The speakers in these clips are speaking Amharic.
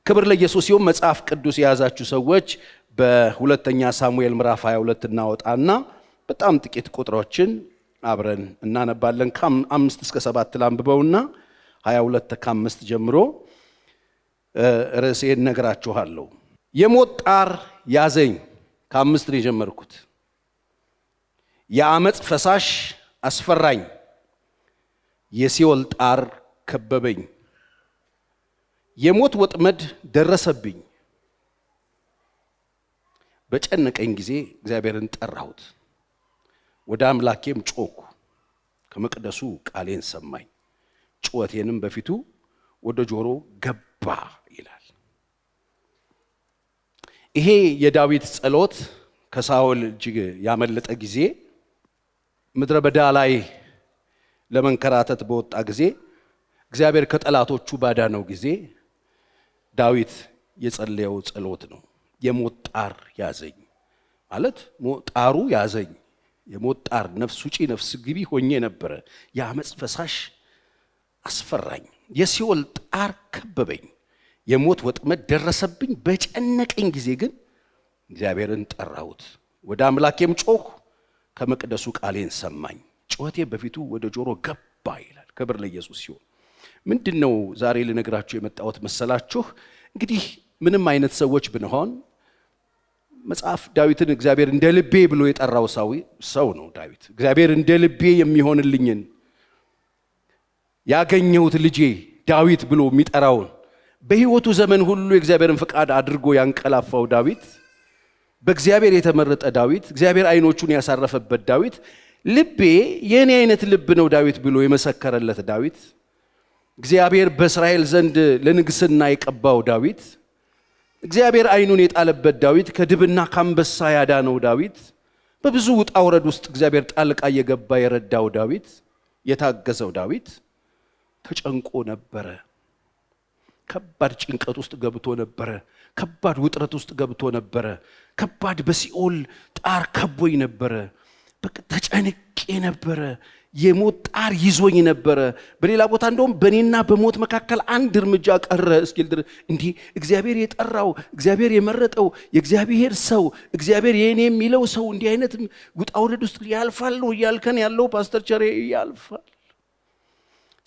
ክብር ለኢየሱስ ይሁን። መጽሐፍ ቅዱስ የያዛችሁ ሰዎች በሁለተኛ ሳሙኤል ምዕራፍ 22 እናወጣና በጣም ጥቂት ቁጥሮችን አብረን እናነባለን። ከ5 እስከ 7 ላንብበውና 22 ከ5 ጀምሮ ርዕሴን ነግራችኋለሁ። የሞት ጣር ያዘኝ። ከ5 ነው የጀመርኩት። የአመጽ ፈሳሽ አስፈራኝ፣ የሲኦል ጣር ከበበኝ፣ የሞት ወጥመድ ደረሰብኝ። በጨነቀኝ ጊዜ እግዚአብሔርን ጠራሁት፣ ወደ አምላኬም ጮኩ። ከመቅደሱ ቃሌን ሰማኝ፣ ጩኸቴንም በፊቱ ወደ ጆሮ ገባ ይላል። ይሄ የዳዊት ጸሎት ከሳኦል እጅግ ያመለጠ ጊዜ ምድረ በዳ ላይ ለመንከራተት በወጣ ጊዜ እግዚአብሔር ከጠላቶቹ ባዳነው ጊዜ ዳዊት የጸለየው ጸሎት ነው። የሞት ጣር ያዘኝ ማለት ጣሩ ያዘኝ። የሞት ጣር ነፍስ ውጪ ነፍስ ግቢ ሆኜ ነበረ። የአመጽ ፈሳሽ አስፈራኝ፣ የሲኦል ጣር ከበበኝ፣ የሞት ወጥመድ ደረሰብኝ። በጨነቀኝ ጊዜ ግን እግዚአብሔርን ጠራሁት፣ ወደ አምላኬም ጮኩ። ከመቅደሱ ቃሌን ሰማኝ፣ ጩኸቴ በፊቱ ወደ ጆሮ ገባ ይላል። ክብር ለኢየሱስ ይሁን። ምንድነው ዛሬ ልነግራችሁ የመጣሁት መሰላችሁ? እንግዲህ ምንም አይነት ሰዎች ብንሆን መጽሐፍ ዳዊትን እግዚአብሔር እንደ ልቤ ብሎ የጠራው ሰው ነው። ዳዊት እግዚአብሔር እንደ ልቤ የሚሆንልኝን ያገኘሁት ልጄ ዳዊት ብሎ የሚጠራውን በሕይወቱ ዘመን ሁሉ የእግዚአብሔርን ፈቃድ አድርጎ ያንቀላፋው ዳዊት፣ በእግዚአብሔር የተመረጠ ዳዊት፣ እግዚአብሔር አይኖቹን ያሳረፈበት ዳዊት፣ ልቤ የኔ አይነት ልብ ነው ዳዊት ብሎ የመሰከረለት ዳዊት፣ እግዚአብሔር በእስራኤል ዘንድ ለንግስና የቀባው ዳዊት፣ እግዚአብሔር አይኑን የጣለበት ዳዊት፣ ከድብና ከአንበሳ ያዳነው ዳዊት፣ በብዙ ውጣ ውረድ ውስጥ እግዚአብሔር ጣልቃ እየገባ የረዳው ዳዊት፣ የታገዘው ዳዊት ተጨንቆ ነበረ። ከባድ ጭንቀት ውስጥ ገብቶ ነበረ። ከባድ ውጥረት ውስጥ ገብቶ ነበረ። ከባድ በሲኦል ጣር ከቦኝ ነበረ። በቃ ተጨንቄ ነበረ። የሞት ጣር ይዞኝ ነበረ። በሌላ ቦታ እንደውም በእኔና በሞት መካከል አንድ እርምጃ ቀረ እስኪል ድረስ እንዲህ እግዚአብሔር የጠራው እግዚአብሔር የመረጠው የእግዚአብሔር ሰው እግዚአብሔር የኔ የሚለው ሰው እንዲህ አይነት ውጣ ውረድ ውስጥ ያልፋል ነው እያልከን ያለው ፓስተር ቸሬ ያልፋል።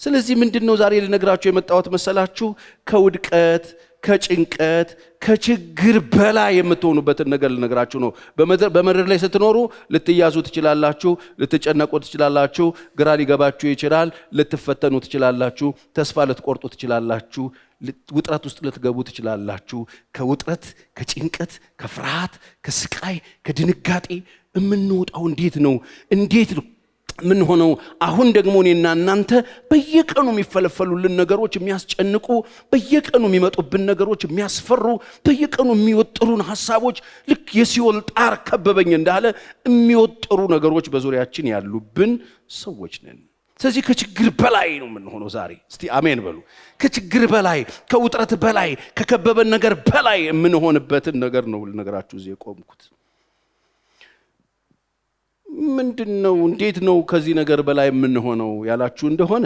ስለዚህ ምንድነው ዛሬ ልነግራችሁ የመጣሁት መሰላችሁ? ከውድቀት ከጭንቀት ከችግር በላይ የምትሆኑበትን ነገር ልነግራችሁ ነው። በምድር ላይ ስትኖሩ ልትያዙ ትችላላችሁ፣ ልትጨነቁ ትችላላችሁ፣ ግራ ሊገባችሁ ይችላል፣ ልትፈተኑ ትችላላችሁ፣ ተስፋ ልትቆርጡ ትችላላችሁ፣ ውጥረት ውስጥ ልትገቡ ትችላላችሁ። ከውጥረት ከጭንቀት ከፍርሃት ከስቃይ ከድንጋጤ የምንወጣው እንዴት ነው ምን ሆነው? አሁን ደግሞ እኔና እናንተ በየቀኑ የሚፈለፈሉልን ነገሮች የሚያስጨንቁ፣ በየቀኑ የሚመጡብን ነገሮች የሚያስፈሩ፣ በየቀኑ የሚወጥሩን ሐሳቦች ልክ የሲኦል ጣር ከበበኝ እንዳለ የሚወጥሩ ነገሮች በዙሪያችን ያሉብን ሰዎች ነን። ስለዚህ ከችግር በላይ ነው የምንሆነው ዛሬ። እስቲ አሜን በሉ። ከችግር በላይ ከውጥረት በላይ ከከበበን ነገር በላይ የምንሆንበትን ነገር ነው ልነግራችሁ እዚህ የቆምኩት። ምንድነው? እንዴት ነው ከዚህ ነገር በላይ የምንሆነው ያላችሁ እንደሆነ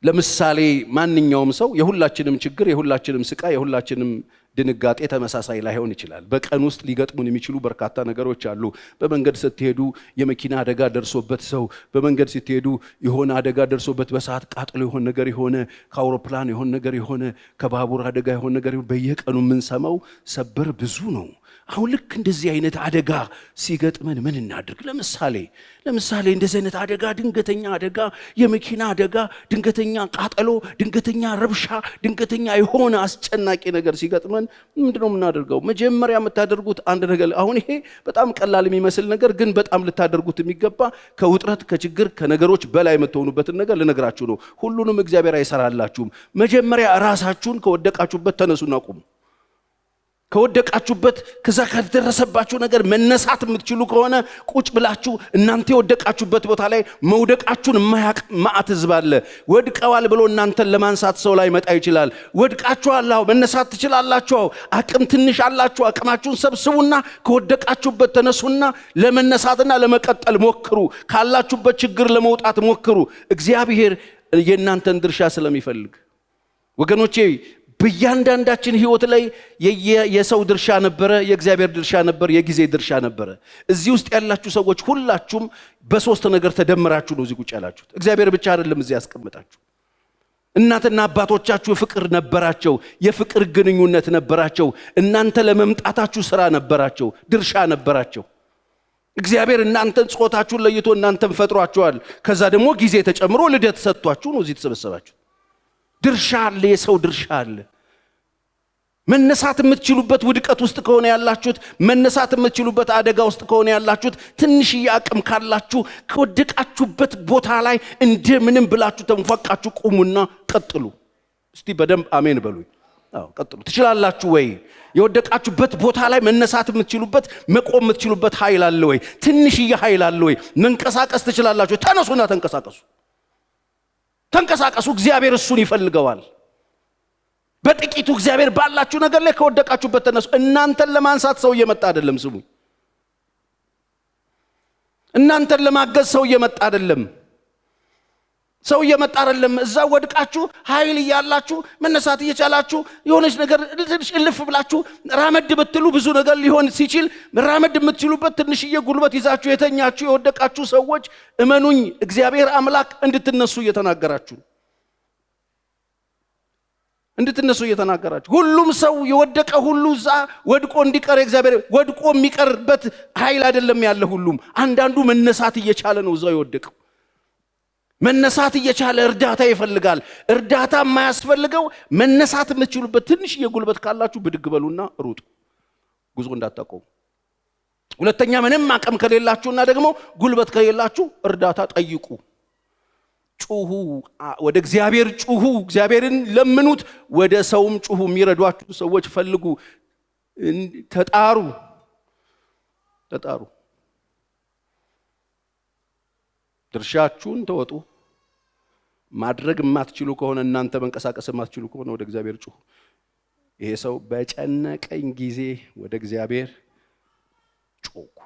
ለምሳሌ ማንኛውም ሰው የሁላችንም ችግር የሁላችንም ስቃይ የሁላችንም ድንጋጤ ተመሳሳይ ላይሆን ይችላል። በቀን ውስጥ ሊገጥሙን የሚችሉ በርካታ ነገሮች አሉ። በመንገድ ስትሄዱ የመኪና አደጋ ደርሶበት ሰው፣ በመንገድ ስትሄዱ የሆነ አደጋ ደርሶበት በሰዓት ቃጥሎ የሆነ ነገር የሆነ፣ ከአውሮፕላን የሆነ ነገር የሆነ፣ ከባቡር አደጋ የሆነ ነገር የሆነ፣ በየቀኑ የምንሰማው ሰበር ብዙ ነው። አሁን ልክ እንደዚህ አይነት አደጋ ሲገጥመን ምን እናድርግ? ለምሳሌ እንደዚህ አይነት አደጋ፣ ድንገተኛ አደጋ፣ የመኪና አደጋ፣ ድንገተኛ ቃጠሎ፣ ድንገተኛ ረብሻ፣ ድንገተኛ የሆነ አስጨናቂ ነገር ሲገጥመን ምንድነው የምናደርገው? መጀመሪያ የምታደርጉት አንድ ነገር፣ አሁን ይሄ በጣም ቀላል የሚመስል ነገር ግን በጣም ልታደርጉት የሚገባ ከውጥረት ከችግር ከነገሮች በላይ የምትሆኑበትን ነገር ልነግራችሁ ነው። ሁሉንም እግዚአብሔር አይሰራላችሁም። መጀመሪያ ራሳችሁን ከወደቃችሁበት ተነሱና ቁሙ። ከወደቃችሁበት ከዛ ከተደረሰባችሁ ነገር መነሳት የምትችሉ ከሆነ ቁጭ ብላችሁ እናንተ የወደቃችሁበት ቦታ ላይ መውደቃችሁን የማያውቅ ማዕት ሕዝብ አለ። ወድቀዋል ብሎ እናንተን ለማንሳት ሰው ላይ መጣ ይችላል። ወድቃችኋል፣ መነሳት ትችላላችሁ። አቅም ትንሽ አላችሁ። አቅማችሁን ሰብስቡና ከወደቃችሁበት ተነሱና ለመነሳትና ለመቀጠል ሞክሩ። ካላችሁበት ችግር ለመውጣት ሞክሩ። እግዚአብሔር የእናንተን ድርሻ ስለሚፈልግ ወገኖቼ በእያንዳንዳችን ህይወት ላይ የሰው ድርሻ ነበረ፣ የእግዚአብሔር ድርሻ ነበር፣ የጊዜ ድርሻ ነበረ። እዚህ ውስጥ ያላችሁ ሰዎች ሁላችሁም በሶስት ነገር ተደምራችሁ ነው እዚህ ቁጭ ያላችሁት። እግዚአብሔር ብቻ አይደለም እዚህ ያስቀምጣችሁ። እናትና አባቶቻችሁ ፍቅር ነበራቸው፣ የፍቅር ግንኙነት ነበራቸው። እናንተ ለመምጣታችሁ ስራ ነበራቸው፣ ድርሻ ነበራቸው። እግዚአብሔር እናንተን ጾታችሁን ለይቶ እናንተን ፈጥሯችኋል። ከዛ ደግሞ ጊዜ ተጨምሮ ልደት ሰጥቷችሁ ነው እዚህ ተሰበሰባችሁ። ድርሻ አለ፣ የሰው ድርሻ አለ። መነሳት የምትችሉበት ውድቀት ውስጥ ከሆነ ያላችሁት፣ መነሳት የምትችሉበት አደጋ ውስጥ ከሆነ ያላችሁት፣ ትንሽዬ አቅም ካላችሁ ከወደቃችሁበት ቦታ ላይ እንደምንም ብላችሁ ተንፈቃችሁ ቁሙና ቀጥሉ። እስቲ በደንብ አሜን በሉኝ። አዎ ቀጥሉ። ትችላላችሁ ወይ? የወደቃችሁበት ቦታ ላይ መነሳት የምትችሉበት፣ መቆም የምትችሉበት ኃይል አለ ወይ? ትንሽዬ ኃይል አለ ወይ? መንቀሳቀስ ትችላላችሁ? ተነሱና ተንቀሳቀሱ። ተንቀሳቀሱ። እግዚአብሔር እሱን ይፈልገዋል። በጥቂቱ እግዚአብሔር ባላችሁ ነገር ላይ ከወደቃችሁበት ተነሱ። እናንተን ለማንሳት ሰው እየመጣ አይደለም። ስሙ፣ እናንተን ለማገዝ ሰው እየመጣ አይደለም። ሰው እየመጣ አይደለም። እዛ ወድቃችሁ ኃይል እያላችሁ መነሳት እየቻላችሁ የሆነች ነገር ትንሽ እልፍ ብላችሁ ራመድ ብትሉ ብዙ ነገር ሊሆን ሲችል ራመድ የምትችሉበት ትንሽዬ ጉልበት ይዛችሁ የተኛችሁ የወደቃችሁ ሰዎች እመኑኝ፣ እግዚአብሔር አምላክ እንድትነሱ እየተናገራችሁ ሁሉም ሰው የወደቀ ሁሉ እዛ ወድቆ እንዲቀር እግዚአብሔር ወድቆ የሚቀርበት ኃይል አይደለም ያለ ሁሉም። አንዳንዱ መነሳት እየቻለ ነው እዛው የወደቀው። መነሳት እየቻለ እርዳታ ይፈልጋል። እርዳታ የማያስፈልገው መነሳት የምትችሉበት ትንሽ የጉልበት ካላችሁ ብድግ በሉና ሩጡ፣ ጉዞ እንዳታቆሙ። ሁለተኛ ምንም አቅም ከሌላችሁና ደግሞ ጉልበት ከሌላችሁ እርዳታ ጠይቁ፣ ጩሁ፣ ወደ እግዚአብሔር ጩሁ፣ እግዚአብሔርን ለምኑት፣ ወደ ሰውም ጩሁ፣ የሚረዷችሁ ሰዎች ፈልጉ፣ ተጣሩ። ድርሻችሁን ተወጡ። ማድረግ የማትችሉ ከሆነ እናንተ መንቀሳቀስ የማትችሉ ከሆነ ወደ እግዚአብሔር ጩሁ። ይሄ ሰው በጨነቀኝ ጊዜ ወደ እግዚአብሔር ጮኩ።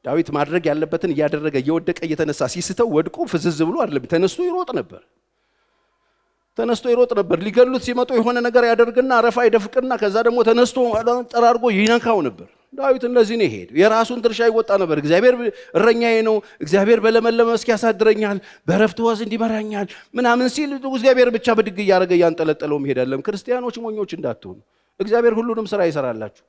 ዳዊት ማድረግ ያለበትን እያደረገ እየወደቀ እየተነሳ ሲስተው ወድቆ ፍዝዝ ብሎ አይደለም፣ ተነስቶ ይሮጥ ነበር። ሊገሉት ሲመጡ የሆነ ነገር ያደርግና አረፋ ይደፍቅና ከዛ ደግሞ ተነስቶ ጠራርጎ ይነካው ነበር። ዳዊት እንደዚህ ነው ሄደ። የራሱን ድርሻ ይወጣ ነበር። እግዚአብሔር እረኛዬ ነው፣ እግዚአብሔር በለመለመ መስክ ያሳድረኛል፣ በረፍት ወንዝ እንዲመራኛል ምናምን ሲል እግዚአብሔር ብቻ ብድግ እያደረገ ያንጠለጠለው መሄዳለም። ክርስቲያኖች ሞኞች እንዳትሆኑ። እግዚአብሔር ሁሉንም ስራ ይሰራላችሁ።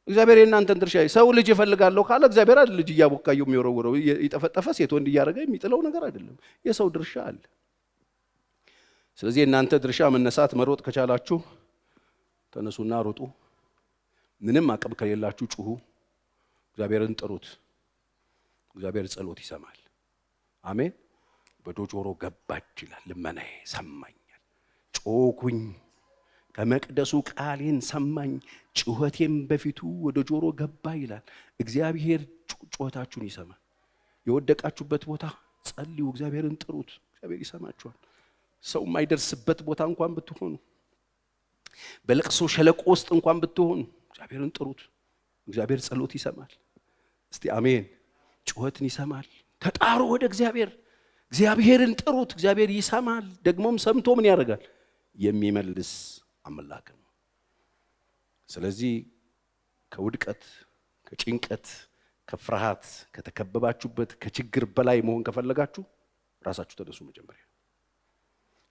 እግዚአብሔር የእናንተን ድርሻ ሰው ልጅ ይፈልጋለሁ ካለ እግዚአብሔር አይደል ልጅ እያቦካየው የሚወረውረው ይጠፈጠፈ ሴት ወንድ እያደረገ የሚጥለው ነገር አይደለም። የሰው ድርሻ አለ። ስለዚህ እናንተ ድርሻ መነሳት መሮጥ ከቻላችሁ ተነሱና ሩጡ። ምንም አቅም ከሌላችሁ ጩሁ፣ እግዚአብሔርን ጥሩት። እግዚአብሔር ጸሎት ይሰማል። አሜን። በጆሮ ገባች ይላል። ልመናዬ ሰማኛል። ጮኩኝ፣ ከመቅደሱ ቃሌን ሰማኝ፣ ጩኸቴም በፊቱ ወደ ጆሮ ገባ ይላል። እግዚአብሔር ጩኸታችሁን ይሰማል። የወደቃችሁበት ቦታ ጸልዩ፣ እግዚአብሔርን ጥሩት፣ እግዚአብሔር ይሰማችኋል። ሰው የማይደርስበት ቦታ እንኳን ብትሆኑ፣ በለቅሶ ሸለቆ ውስጥ እንኳን ብትሆኑ እግዚአብሔርን ጥሩት። እግዚአብሔር ጸሎት ይሰማል። እስቲ አሜን። ጩኸትን ይሰማል። ተጣሩ ወደ እግዚአብሔር። እግዚአብሔርን ጥሩት፣ እግዚአብሔር ይሰማል። ደግሞም ሰምቶ ምን ያደርጋል? የሚመልስ አምላክ ነው። ስለዚህ ከውድቀት፣ ከጭንቀት፣ ከፍርሃት፣ ከተከበባችሁበት ከችግር በላይ መሆን ከፈለጋችሁ ራሳችሁ ተነሱ። መጀመሪያ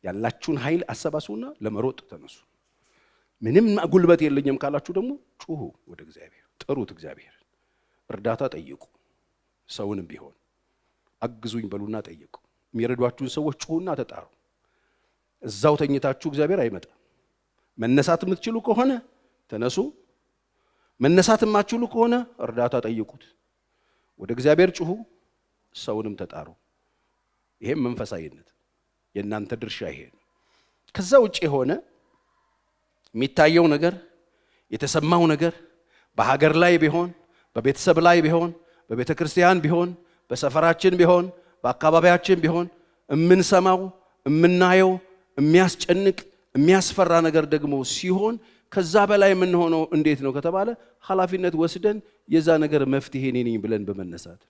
ያላችሁን ኃይል አሰባስቡና ለመሮጥ ተነሱ። ምንም ጉልበት የለኝም ካላችሁ ደግሞ ጩሁ፣ ወደ እግዚአብሔር ጥሩት። እግዚአብሔር እርዳታ ጠይቁ። ሰውንም ቢሆን አግዙኝ በሉና ጠይቁ። የሚረዷችሁን ሰዎች ጩሁና ተጣሩ። እዛው ተኝታችሁ እግዚአብሔር አይመጣም። መነሳት የምትችሉ ከሆነ ተነሱ። መነሳት የማትችሉ ከሆነ እርዳታ ጠይቁት። ወደ እግዚአብሔር ጩሁ፣ ሰውንም ተጣሩ። ይሄም መንፈሳዊነት የእናንተ ድርሻ ይሄ ነው። ከዛ ውጭ የሆነ የሚታየው ነገር፣ የተሰማው ነገር በሀገር ላይ ቢሆን፣ በቤተሰብ ላይ ቢሆን፣ በቤተ ክርስቲያን ቢሆን፣ በሰፈራችን ቢሆን፣ በአካባቢያችን ቢሆን የምንሰማው የምናየው የሚያስጨንቅ የሚያስፈራ ነገር ደግሞ ሲሆን ከዛ በላይ የምንሆነው እንዴት ነው ከተባለ ኃላፊነት ወስደን የዛ ነገር መፍትሄ እኔ ነኝ ብለን በመነሳት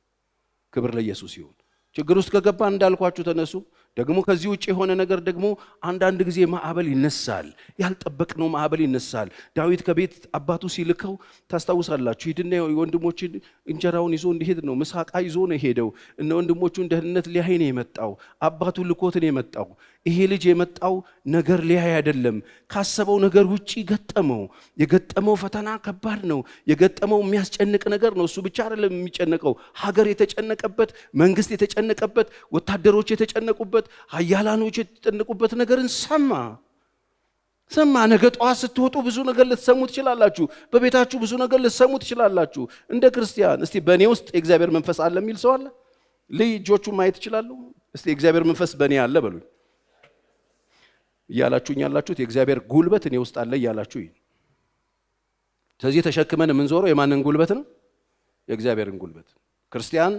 ክብር ለኢየሱስ ይሁን። ችግር ውስጥ ከገባን እንዳልኳችሁ ተነሱ። ደግሞ ከዚህ ውጪ የሆነ ነገር ደግሞ አንዳንድ ጊዜ ማዕበል ይነሳል፣ ያልጠበቅነው ማዕበል ይነሳል። ዳዊት ከቤት አባቱ ሲልከው ታስታውሳላችሁ። ሂድና ወንድሞችን እንጀራውን ይዞ እንዲሄድ ነው፣ ምሳቃ ይዞ ነው ሄደው። እነ ወንድሞቹን ደህንነት ሊያይ ነው የመጣው። አባቱ ልኮት ነው የመጣው። ይሄ ልጅ የመጣው ነገር ሊያይ አይደለም፣ ካሰበው ነገር ውጪ ገጠመው። የገጠመው ፈተና ከባድ ነው። የገጠመው የሚያስጨንቅ ነገር ነው። እሱ ብቻ አይደለም የሚጨነቀው፣ ሀገር የተጨነቀበት፣ መንግስት የተጨነቀበት፣ ወታደሮች የተጨነቁበት፣ ኃያላኖች የተጨነቁበት ነገርን ሰማ። ነገ ጠዋት ስትወጡ ብዙ ነገር ልትሰሙ ትችላላችሁ። በቤታችሁ ብዙ ነገር ልትሰሙ ትችላላችሁ። እንደ ክርስቲያን እስቲ በእኔ ውስጥ የእግዚአብሔር መንፈስ አለ የሚል ሰው አለ? ልጆቹን ማየት ይችላሉ? እስቲ የእግዚአብሔር መንፈስ በእኔ አለ በሉኝ እያላችሁኝ ያላችሁት የእግዚአብሔር ጉልበት እኔ ውስጥ አለ እያላችሁኝ። ስለዚህ ተሸክመን የምንዞረው የማንን ጉልበት ነው? የእግዚአብሔርን ጉልበት። ክርስቲያን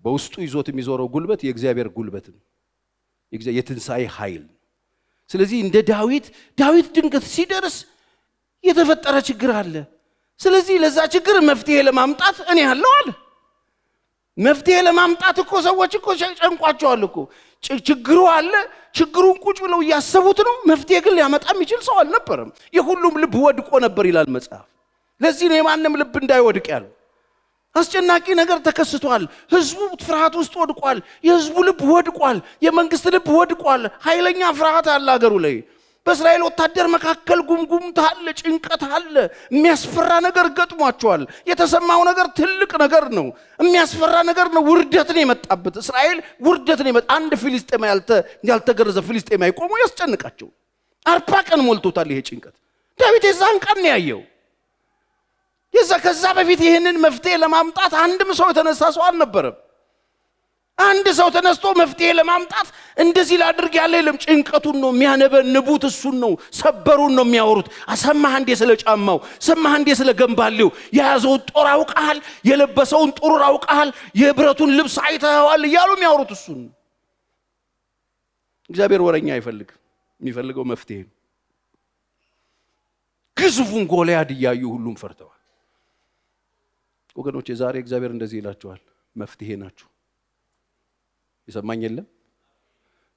በውስጡ ይዞት የሚዞረው ጉልበት የእግዚአብሔር ጉልበት ነው፣ የትንሣኤ ኃይል። ስለዚህ እንደ ዳዊት ድንገት ሲደርስ የተፈጠረ ችግር አለ። ስለዚህ ለዛ ችግር መፍትሄ ለማምጣት እኔ አለው አለ። መፍትሄ ለማምጣት እኮ ሰዎች እኮ ጨንቋቸዋል እኮ። ችግሩ አለ፣ ችግሩን ቁጭ ብለው እያሰቡት ነው። መፍትሄ ግን ሊያመጣ የሚችል ሰው አልነበረም። የሁሉም ልብ ወድቆ ነበር ይላል መጽሐፍ። ለዚህ ነው የማንም ልብ እንዳይወድቅ ያለው። አስጨናቂ ነገር ተከስቷል። ህዝቡ ፍርሃት ውስጥ ወድቋል። የህዝቡ ልብ ወድቋል። የመንግስት ልብ ወድቋል። ኃይለኛ ፍርሃት አለ አገሩ ላይ። በእስራኤል ወታደር መካከል ጉምጉምታ አለ፣ ጭንቀት አለ። የሚያስፈራ ነገር ገጥሟቸዋል። የተሰማው ነገር ትልቅ ነገር ነው፣ የሚያስፈራ ነገር ነው። ውርደት ነው የመጣበት። እስራኤል ውርደት ነው የመጣ። አንድ ፊልስጤማ ያልተገረዘ ፊልስጤማ ቆሞ ያስጨንቃቸው። 40 ቀን ሞልቶታል ይሄ ጭንቀት። ዳዊት የዛን ቀን ነው ያየው። ከዛ በፊት ይህንን መፍትሄ ለማምጣት አንድም ሰው የተነሳ ሰው አልነበረም። አንድ ሰው ተነስቶ መፍትሄ ለማምጣት እንደዚህ ላድርግ ያለ የለም። ጭንቀቱን ነው የሚያነበንቡት፣ እሱን ነው ሰበሩን ነው የሚያወሩት። ሰማህ እንዴ ስለ ጫማው፣ ሰማህ እንዴ ስለ ገንባሌው፣ የያዘውን ጦር አውቀሃል፣ የለበሰውን ጥሩር አውቀሃል፣ የብረቱን ልብስ አይተኸዋል እያሉ የሚያወሩት እሱን። እግዚአብሔር ወረኛ አይፈልግ፣ የሚፈልገው መፍትሄ። ግዙፉን ጎልያድ እያዩ ሁሉም ፈርተዋል። ወገኖች ዛሬ እግዚአብሔር እንደዚህ ይላችኋል፣ መፍትሄ ናችሁ። የሰማኝ የለም?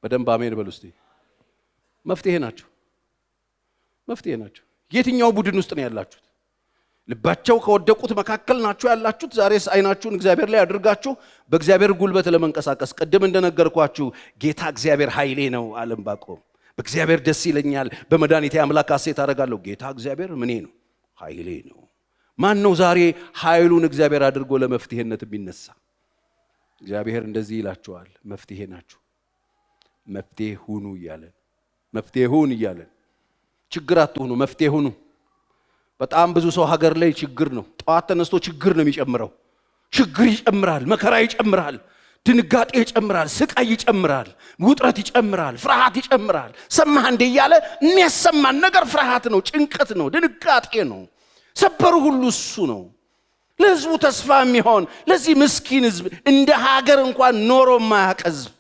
በደንብ አሜን በሉ እስቲ። መፍትሄ ናችሁ፣ መፍትሄ ናችሁ። የትኛው ቡድን ውስጥ ነው ያላችሁት? ልባቸው ከወደቁት መካከል ናችሁ ያላችሁት? ዛሬስ አይናችሁን እግዚአብሔር ላይ አድርጋችሁ በእግዚአብሔር ጉልበት ለመንቀሳቀስ። ቅድም እንደነገርኳችሁ ጌታ እግዚአብሔር ኃይሌ ነው አለ ዕንባቆም። በእግዚአብሔር ደስ ይለኛል፣ በመድኃኒቴ አምላክ ሐሴት አደርጋለሁ። ጌታ እግዚአብሔር ምኔ ነው? ኃይሌ ነው። ማን ነው ዛሬ ኃይሉን እግዚአብሔር አድርጎ ለመፍትሄነት የሚነሳ? እግዚአብሔር እንደዚህ ይላችኋል፣ መፍትሄ ናችሁ። መፍትሄ ሁኑ እያለን፣ መፍትሄ ሁን እያለን። ችግር አትሁኑ፣ መፍትሄ ሁኑ። በጣም ብዙ ሰው ሀገር ላይ ችግር ነው። ጠዋት ተነስቶ ችግር ነው የሚጨምረው። ችግር ይጨምራል፣ መከራ ይጨምራል፣ ድንጋጤ ይጨምራል፣ ስቃይ ይጨምራል፣ ውጥረት ይጨምራል፣ ፍርሃት ይጨምራል። ሰማህ እንደ እያለ የሚያሰማን ነገር ፍርሃት ነው፣ ጭንቀት ነው፣ ድንጋጤ ነው። ሰበሩ ሁሉ እሱ ነው። ለህዝቡ ተስፋ የሚሆን ለዚህ ምስኪን ህዝብ እንደ ሀገር እንኳን ኖሮ የማያውቅ ህዝብ፣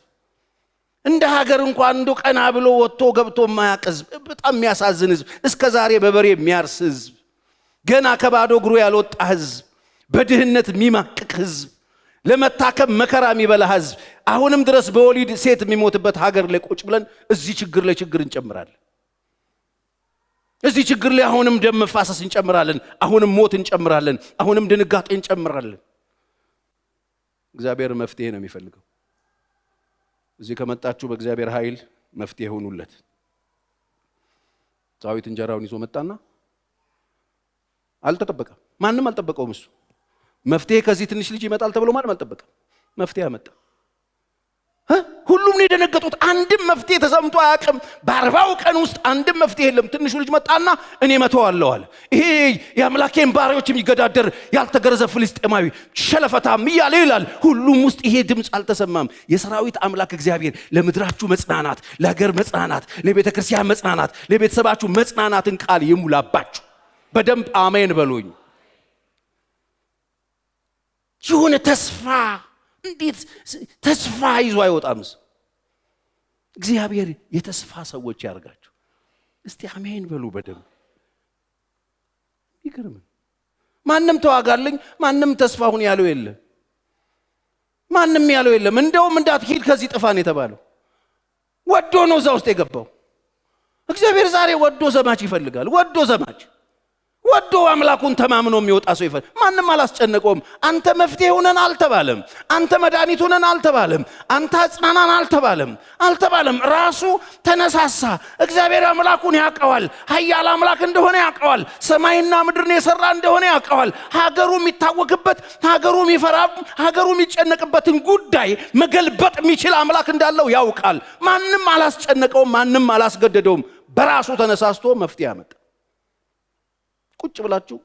እንደ ሀገር እንኳን እንደ ቀና ብሎ ወጥቶ ገብቶ የማያውቅ ህዝብ፣ በጣም የሚያሳዝን ህዝብ፣ እስከ ዛሬ በበሬ የሚያርስ ህዝብ፣ ገና ከባዶ እግሩ ያልወጣ ህዝብ፣ በድህነት የሚማቅቅ ህዝብ፣ ለመታከም መከራ የሚበላ ህዝብ፣ አሁንም ድረስ በወሊድ ሴት የሚሞትበት ሀገር ላይ ቁጭ ብለን እዚህ ችግር ላይ ችግር እንጨምራለን። እዚህ ችግር ላይ አሁንም ደም መፋሰስ እንጨምራለን፣ አሁንም ሞት እንጨምራለን፣ አሁንም ድንጋጤ እንጨምራለን። እግዚአብሔር መፍትሄ ነው የሚፈልገው። እዚህ ከመጣችሁ በእግዚአብሔር ኃይል መፍትሄ ሆኑለት። ዳዊት እንጀራውን ይዞ መጣና አልተጠበቀም፣ ማንም አልጠበቀውም። እሱ መፍትሄ ከዚህ ትንሽ ልጅ ይመጣል ተብሎ ማንም አልጠበቀም። መፍትሄ አመጣ። ሁሉም ነው የደነገጡት። አንድም መፍትሄ ተሰምቶ አያውቅም። በ40 ቀን ውስጥ አንድም መፍትሄ የለም። ትንሹ ልጅ መጣና እኔ መተዋለሁ አለ። ይሄ የአምላኬን ባሪያዎች የሚገዳደር ያልተገረዘ ፍልስጤማዊ ሸለፈታም እያለ ይላል። ሁሉም ውስጥ ይሄ ድምፅ አልተሰማም። የሰራዊት አምላክ እግዚአብሔር ለምድራችሁ መጽናናት፣ ለሀገር መጽናናት፣ ለቤተ ክርስቲያን መጽናናት፣ ለቤተሰባችሁ መጽናናትን ቃል ይሙላባችሁ። በደንብ አሜን በሉኝ። የሆነ ተስፋ፣ እንዴት ተስፋ ይዞ አይወጣም? እግዚአብሔር የተስፋ ሰዎች ያርጋችሁ። እስቲ አሜን በሉ በደንብ። ይገርም። ማንም ተዋጋልኝ፣ ማንም ተስፋሁን ያለው የለም። ማንም ያለው የለም። እንደውም እንዳትሄድ ከዚህ ጥፋን የተባለው ወዶ ነው እዛ ውስጥ የገባው። እግዚአብሔር ዛሬ ወዶ ዘማች ይፈልጋል። ወዶ ዘማች፣ ወዶ አምላኩን ተማምኖ የሚወጣ ሰው ይፈልጋል። ማንም አላስጨነቀውም። አንተ መፍትሄ ሆነን አልተባለም። አንተ መድኃኒት ሆነን አልተባለም። አንተ አጽናናን አልተባለም። ራሱ ተነሳሳ። እግዚአብሔር አምላኩን ያውቀዋል። ኃያል አምላክ እንደሆነ ያውቀዋል። ሰማይና ምድርን የሰራ እንደሆነ ያውቀዋል። ሀገሩ የሚታወክበት፣ ሀገሩ የሚፈራ፣ ሀገሩ የሚጨነቅበትን ጉዳይ መገልበጥ የሚችል አምላክ እንዳለው ያውቃል። ማንም አላስጨነቀውም። ማንም አላስገደደውም። በራሱ ተነሳስቶ መፍትሄ አመጣ። ቁጭ ብላችሁ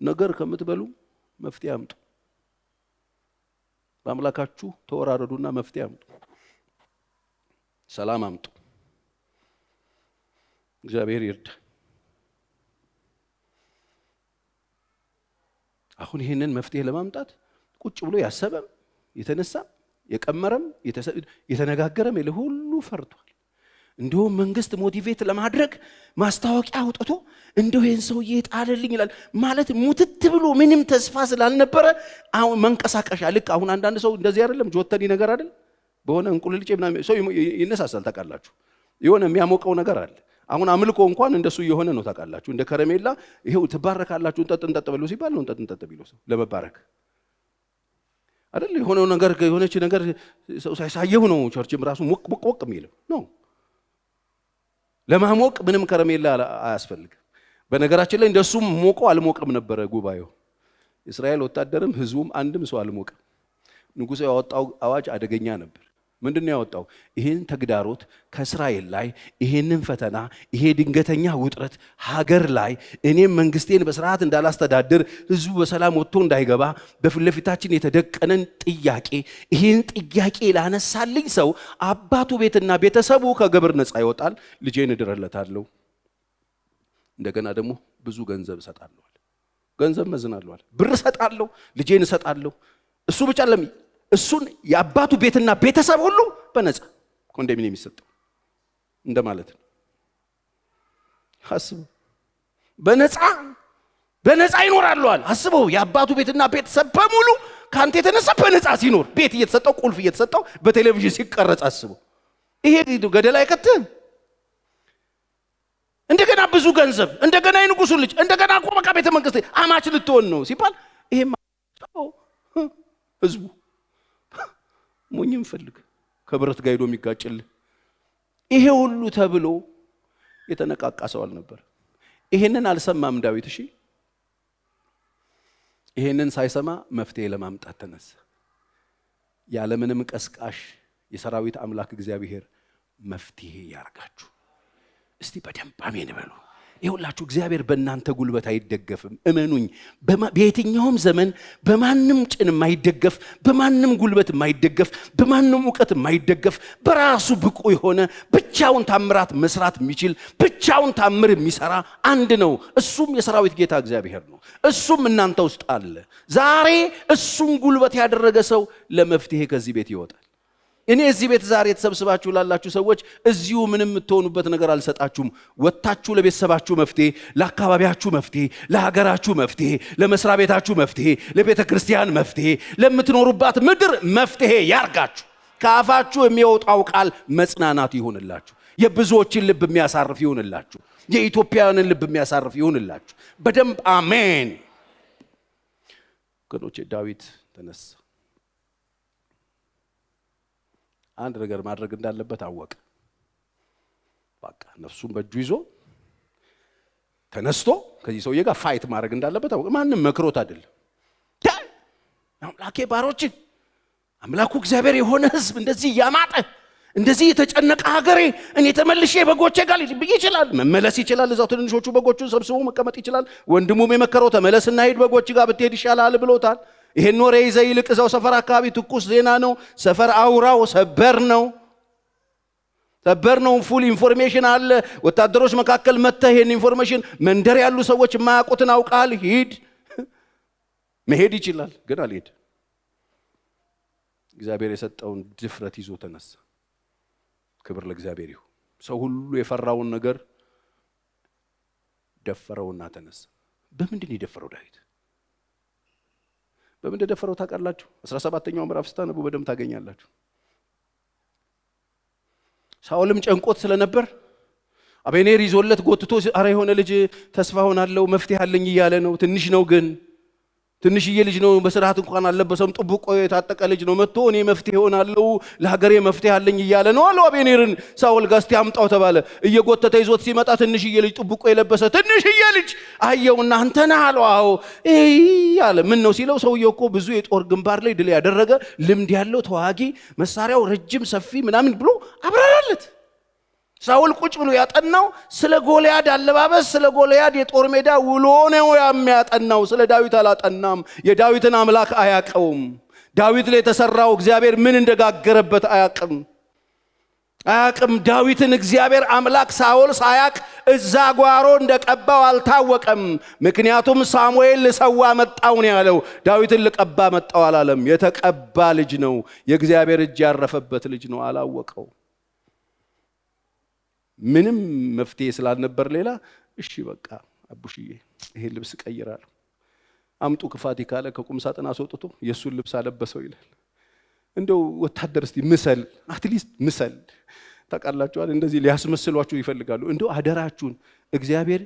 ነገር ከምትበሉ መፍትሄ አምጡ። በአምላካችሁ ተወራረዱና መፍትሄ አምጡ። ሰላም አምጡ። እግዚአብሔር ይርዳ። አሁን ይሄንን መፍትሄ ለማምጣት ቁጭ ብሎ ያሰበም የተነሳም የቀመረም የተነጋገረም ሁሉ ፈርቷል። እንደውም መንግስት ሞቲቬት ለማድረግ ማስታወቂያ አውጥቶ እንደው ይሄን ሰውዬ ጣልልኝ ይላል ማለት ሙትት ብሎ ምንም ተስፋ ስላልነበረ አሁን መንቀሳቀሻ ልክ አሁን አንዳንድ ሰው እንደዚህ አይደለም ጆተኒ ነገር አይደል በሆነ እንቁልልጭ ምናምን ሰው ይነሳሳል። ታውቃላችሁ የሆነ የሚያሞቀው ነገር አለ። አሁን አምልኮ እንኳን እንደሱ የሆነ ነው። ታውቃላችሁ እንደ ከረሜላ ይሄው ትባረካላችሁ እንጠጥ በሉ ሲባል ነው እንጠጥ ቢሉ ሰው ለመባረክ አይደል የሆነው ነገር የሆነች ነገር ሰው ሳይሳየው ነው ቸርችም ራሱ ሞቅ የሚለው ነው። ለማሞቅ ምንም ከረሜላ አያስፈልግም። በነገራችን ላይ እንደሱም ሞቆ አልሞቀም ነበረ ጉባኤው። እስራኤል ወታደርም ህዝቡም አንድም ሰው አልሞቀም። ንጉሡ ያወጣው አዋጅ አደገኛ ነበር። ምንድነው ያወጣው? ይሄን ተግዳሮት ከእስራኤል ላይ ይሄንን ፈተና ይሄ ድንገተኛ ውጥረት ሀገር ላይ እኔም መንግስቴን በስርዓት እንዳላስተዳድር ህዝቡ በሰላም ወጥቶ እንዳይገባ በፊት ለፊታችን የተደቀነን ጥያቄ ይሄን ጥያቄ ላነሳልኝ ሰው አባቱ ቤትና ቤተሰቡ ከግብር ነፃ ይወጣል። ልጄን እድረለታለሁ፣ እንደገና ደግሞ ብዙ ገንዘብ እሰጣለሁ። ገንዘብ መዝናለሁ፣ ብር እሰጣለሁ፣ ልጄን እሰጣለሁ። እሱ ብቻ እሱን የአባቱ ቤትና ቤተሰብ ሁሉ በነፃ ኮንዶሚኒየም የሚሰጠው እንደማለት ነው። አስቡ፣ በነፃ ይኖራሉ አለ። አስበው፣ የአባቱ ቤትና ቤተሰብ በሙሉ ካንተ የተነሳ በነፃ ሲኖር፣ ቤት እየተሰጠው፣ ቁልፍ እየተሰጠው፣ በቴሌቪዥን ሲቀረጽ አስበው። ይሄ ገደል አይከትም? እንደገና ብዙ ገንዘብ፣ እንደገና የንጉሱ ልጅ፣ እንደገና እኮ በቃ ቤተ መንግስት አማች ልትሆን ነው ሲባል ይሄማ ህዝቡ ሞኝም ፈልግ ከብረት ጋር ሄዶ የሚጋጭልህ ይሄ ሁሉ ተብሎ የተነቃቃ ሰው አልነበር። ይሄንን አልሰማም ዳዊት። እሺ ይሄንን ሳይሰማ መፍትሄ ለማምጣት ተነሳ። ያለምንም ቀስቃሽ የሰራዊት አምላክ እግዚአብሔር መፍትሄ ያርጋችሁ። እስቲ በደንብ አሜን በሉ። ይሁላችሁ እግዚአብሔር በእናንተ ጉልበት አይደገፍም። እመኑኝ። በየትኛውም ዘመን በማንም ጭን የማይደገፍ፣ በማንም ጉልበት የማይደገፍ፣ በማንም ዕውቀት የማይደገፍ በራሱ ብቁ የሆነ ብቻውን ታምራት መስራት የሚችል ብቻውን ታምር የሚሰራ አንድ ነው። እሱም የሰራዊት ጌታ እግዚአብሔር ነው። እሱም እናንተ ውስጥ አለ። ዛሬ እሱን ጉልበት ያደረገ ሰው ለመፍትሄ ከዚህ ቤት ይወጣል። እኔ እዚህ ቤት ዛሬ ተሰብስባችሁ ላላችሁ ሰዎች እዚሁ ምንም የምትሆኑበት ነገር አልሰጣችሁም። ወጣችሁ ለቤተሰባችሁ መፍትሄ፣ ለአካባቢያችሁ መፍትሄ፣ ለሀገራችሁ መፍትሄ፣ ለመስሪያ ቤታችሁ መፍትሄ፣ ለቤተ ክርስቲያን መፍትሄ፣ ለምትኖሩባት ምድር መፍትሄ ያርጋችሁ። ከአፋችሁ የሚወጣው ቃል መጽናናት ይሁንላችሁ። የብዙዎችን ልብ የሚያሳርፍ ይሁንላችሁ። የኢትዮጵያውያንን ልብ የሚያሳርፍ ይሁንላችሁ። በደንብ አሜን። ወገኖቼ ዳዊት ተነሳ። አንድ ነገር ማድረግ እንዳለበት አወቀ። በቃ ነፍሱን በእጁ ይዞ ተነስቶ ከዚህ ሰውዬ ጋር ፋይት ማድረግ እንዳለበት አወቀ። ማንም መክሮት አይደለም። አምላኬ ባሮችን አምላኩ እግዚአብሔር የሆነ ህዝብ እንደዚህ ያማጠ እንደዚህ የተጨነቀ ሀገሬ እኔ ተመልሼ በጎቼ ጋር ይችላል መመለስ ይችላል። እዛው ትንሾቹ በጎቹን ሰብስቦ መቀመጥ ይችላል። ወንድሙም የመከረው ተመለስና ሂድ በጎች ጋር ብትሄድ ይሻላል ብሎታል። ይሄን ወሬ ይዘህ ይልቅ እዛው ሰፈር አካባቢ ትኩስ ዜና ነው። ሰፈር አውራው ሰበር ነው። ፉል ኢንፎርሜሽን አለ። ወታደሮች መካከል መተህ ይሄን ኢንፎርሜሽን መንደር ያሉ ሰዎች የማያውቁትን አውቃል። ሂድ መሄድ ይችላል፣ ግን አልሄድ። እግዚአብሔር የሰጠውን ድፍረት ይዞ ተነሳ። ክብር ለእግዚአብሔር ይሁን። ሰው ሁሉ የፈራውን ነገር ደፈረውና ተነሳ። በምንድን የደፈረው ዳዊት? በምን ደፈረው ታውቃላችሁ? 17ኛው ምዕራፍ ስታነቡ በደንብ ታገኛላችሁ። ሳኦልም ጨንቆት ስለነበር አቤኔር ይዞለት ጎትቶ አረ የሆነ ልጅ ተስፋ ሆናለው መፍትሄ አለኝ እያለ ነው። ትንሽ ነው ግን ትንሽዬ ልጅ ነው፣ በስርዓት እንኳን አልለበሰም፣ ጥብቆ የታጠቀ ልጅ ነው። መጥቶ እኔ መፍትሄ ሆናለው ለሀገሬ መፍትሄ አለኝ እያለ ነው አለው አቤኔርን። ሳኦል ጋር እስቲ አምጣው ተባለ። እየጎተተ ይዞት ሲመጣ ትንሽዬ ልጅ ጥብቆ የለበሰ ትንሽዬ ልጅ አየውና አንተ ነህ አለው። አዎ አለ። ምን ነው ሲለው ሰውየው እኮ ብዙ የጦር ግንባር ላይ ድል ያደረገ ልምድ ያለው ተዋጊ፣ መሳሪያው ረጅም ሰፊ ምናምን ብሎ አብራራለት። ሳኦል ቁጭ ብሎ ያጠናው ስለ ጎልያድ አለባበስ፣ ስለ ጎልያድ የጦር ሜዳ ውሎ ነው የሚያጠናው። ስለ ዳዊት አላጠናም። የዳዊትን አምላክ አያቀውም። ዳዊት ላይ የተሰራው እግዚአብሔር ምን እንደጋገረበት አያቅም። ዳዊትን እግዚአብሔር አምላክ ሳኦል ሳያቅ እዛ ጓሮ እንደቀባው አልታወቀም። ምክንያቱም ሳሙኤል ልሰዋ መጣው ነው ያለው። ዳዊትን ልቀባ መጣው አላለም። የተቀባ ልጅ ነው፣ የእግዚአብሔር እጅ ያረፈበት ልጅ ነው። አላወቀው። ምንም መፍትሄ ስላልነበር ሌላ እሺ በቃ አቡሽዬ ይሄ ልብስ ቀይራለሁ፣ አምጡ ክፋት ካለ ከቁም ሳጥን አስወጥቶ የሱን ልብስ አለበሰው ይላል። እንደው ወታደር እስቲ ምሰል፣ አትሊስት ምሰል። ታውቃላችኋል እንደዚህ ሊያስመስሏችሁ ይፈልጋሉ። እንደው አደራችሁን እግዚአብሔር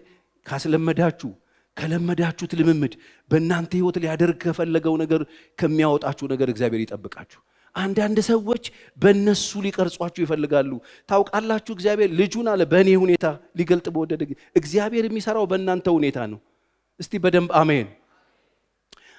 ካስለመዳችሁ ከለመዳችሁት ልምምድ በእናንተ ህይወት ሊያደርግ ከፈለገው ነገር ከሚያወጣችሁ ነገር እግዚአብሔር ይጠብቃችሁ። አንዳንድ ሰዎች በእነሱ ሊቀርጿችሁ ይፈልጋሉ። ታውቃላችሁ እግዚአብሔር ልጁን አለ በእኔ ሁኔታ ሊገልጥ በወደደ እግዚአብሔር የሚሰራው በእናንተ ሁኔታ ነው። እስቲ በደንብ አሜን።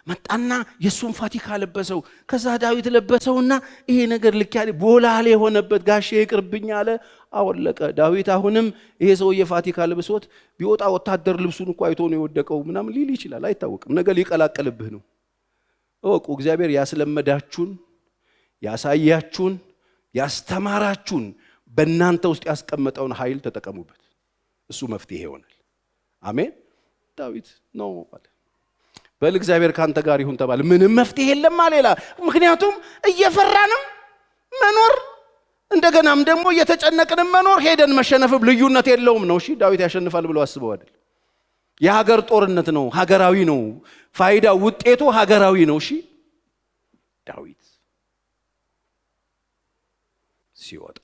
መጣና የሱን ፋቲካ ለበሰው። ከዛ ዳዊት ለበሰውና ይሄ ነገር ልክ ያለ ቦላሌ የሆነበት ጋሼ ይቅርብኝ አለ፣ አወለቀ። ዳዊት አሁንም ይሄ ሰውዬ ፋቲካ ለብሶት ቢወጣ ወታደር ልብሱን እንኳን አይቶ ነው የወደቀው ምናምን ሊል ይችላል። አይታወቅም። ነገር ሊቀላቀልብህ ነው። እወቁ እግዚአብሔር ያስለመዳችሁን ያሳያችሁን ያስተማራችሁን በእናንተ ውስጥ ያስቀመጠውን ኃይል ተጠቀሙበት። እሱ መፍትሄ ይሆናል። አሜን። ዳዊት ነው አለ በል እግዚአብሔር ካንተ ጋር ይሁን ተባለ። ምንም መፍትሄ የለም አለላ። ምክንያቱም እየፈራንም መኖር እንደገናም ደግሞ እየተጨነቅንም መኖር ሄደን መሸነፍም ልዩነት የለውም ነው። እሺ ዳዊት ያሸንፋል ብሎ አስበው አይደል? የሀገር ጦርነት ነው፣ ሀገራዊ ነው። ፋይዳ ውጤቱ ሀገራዊ ነው። እሺ ዳዊት ሲወጣ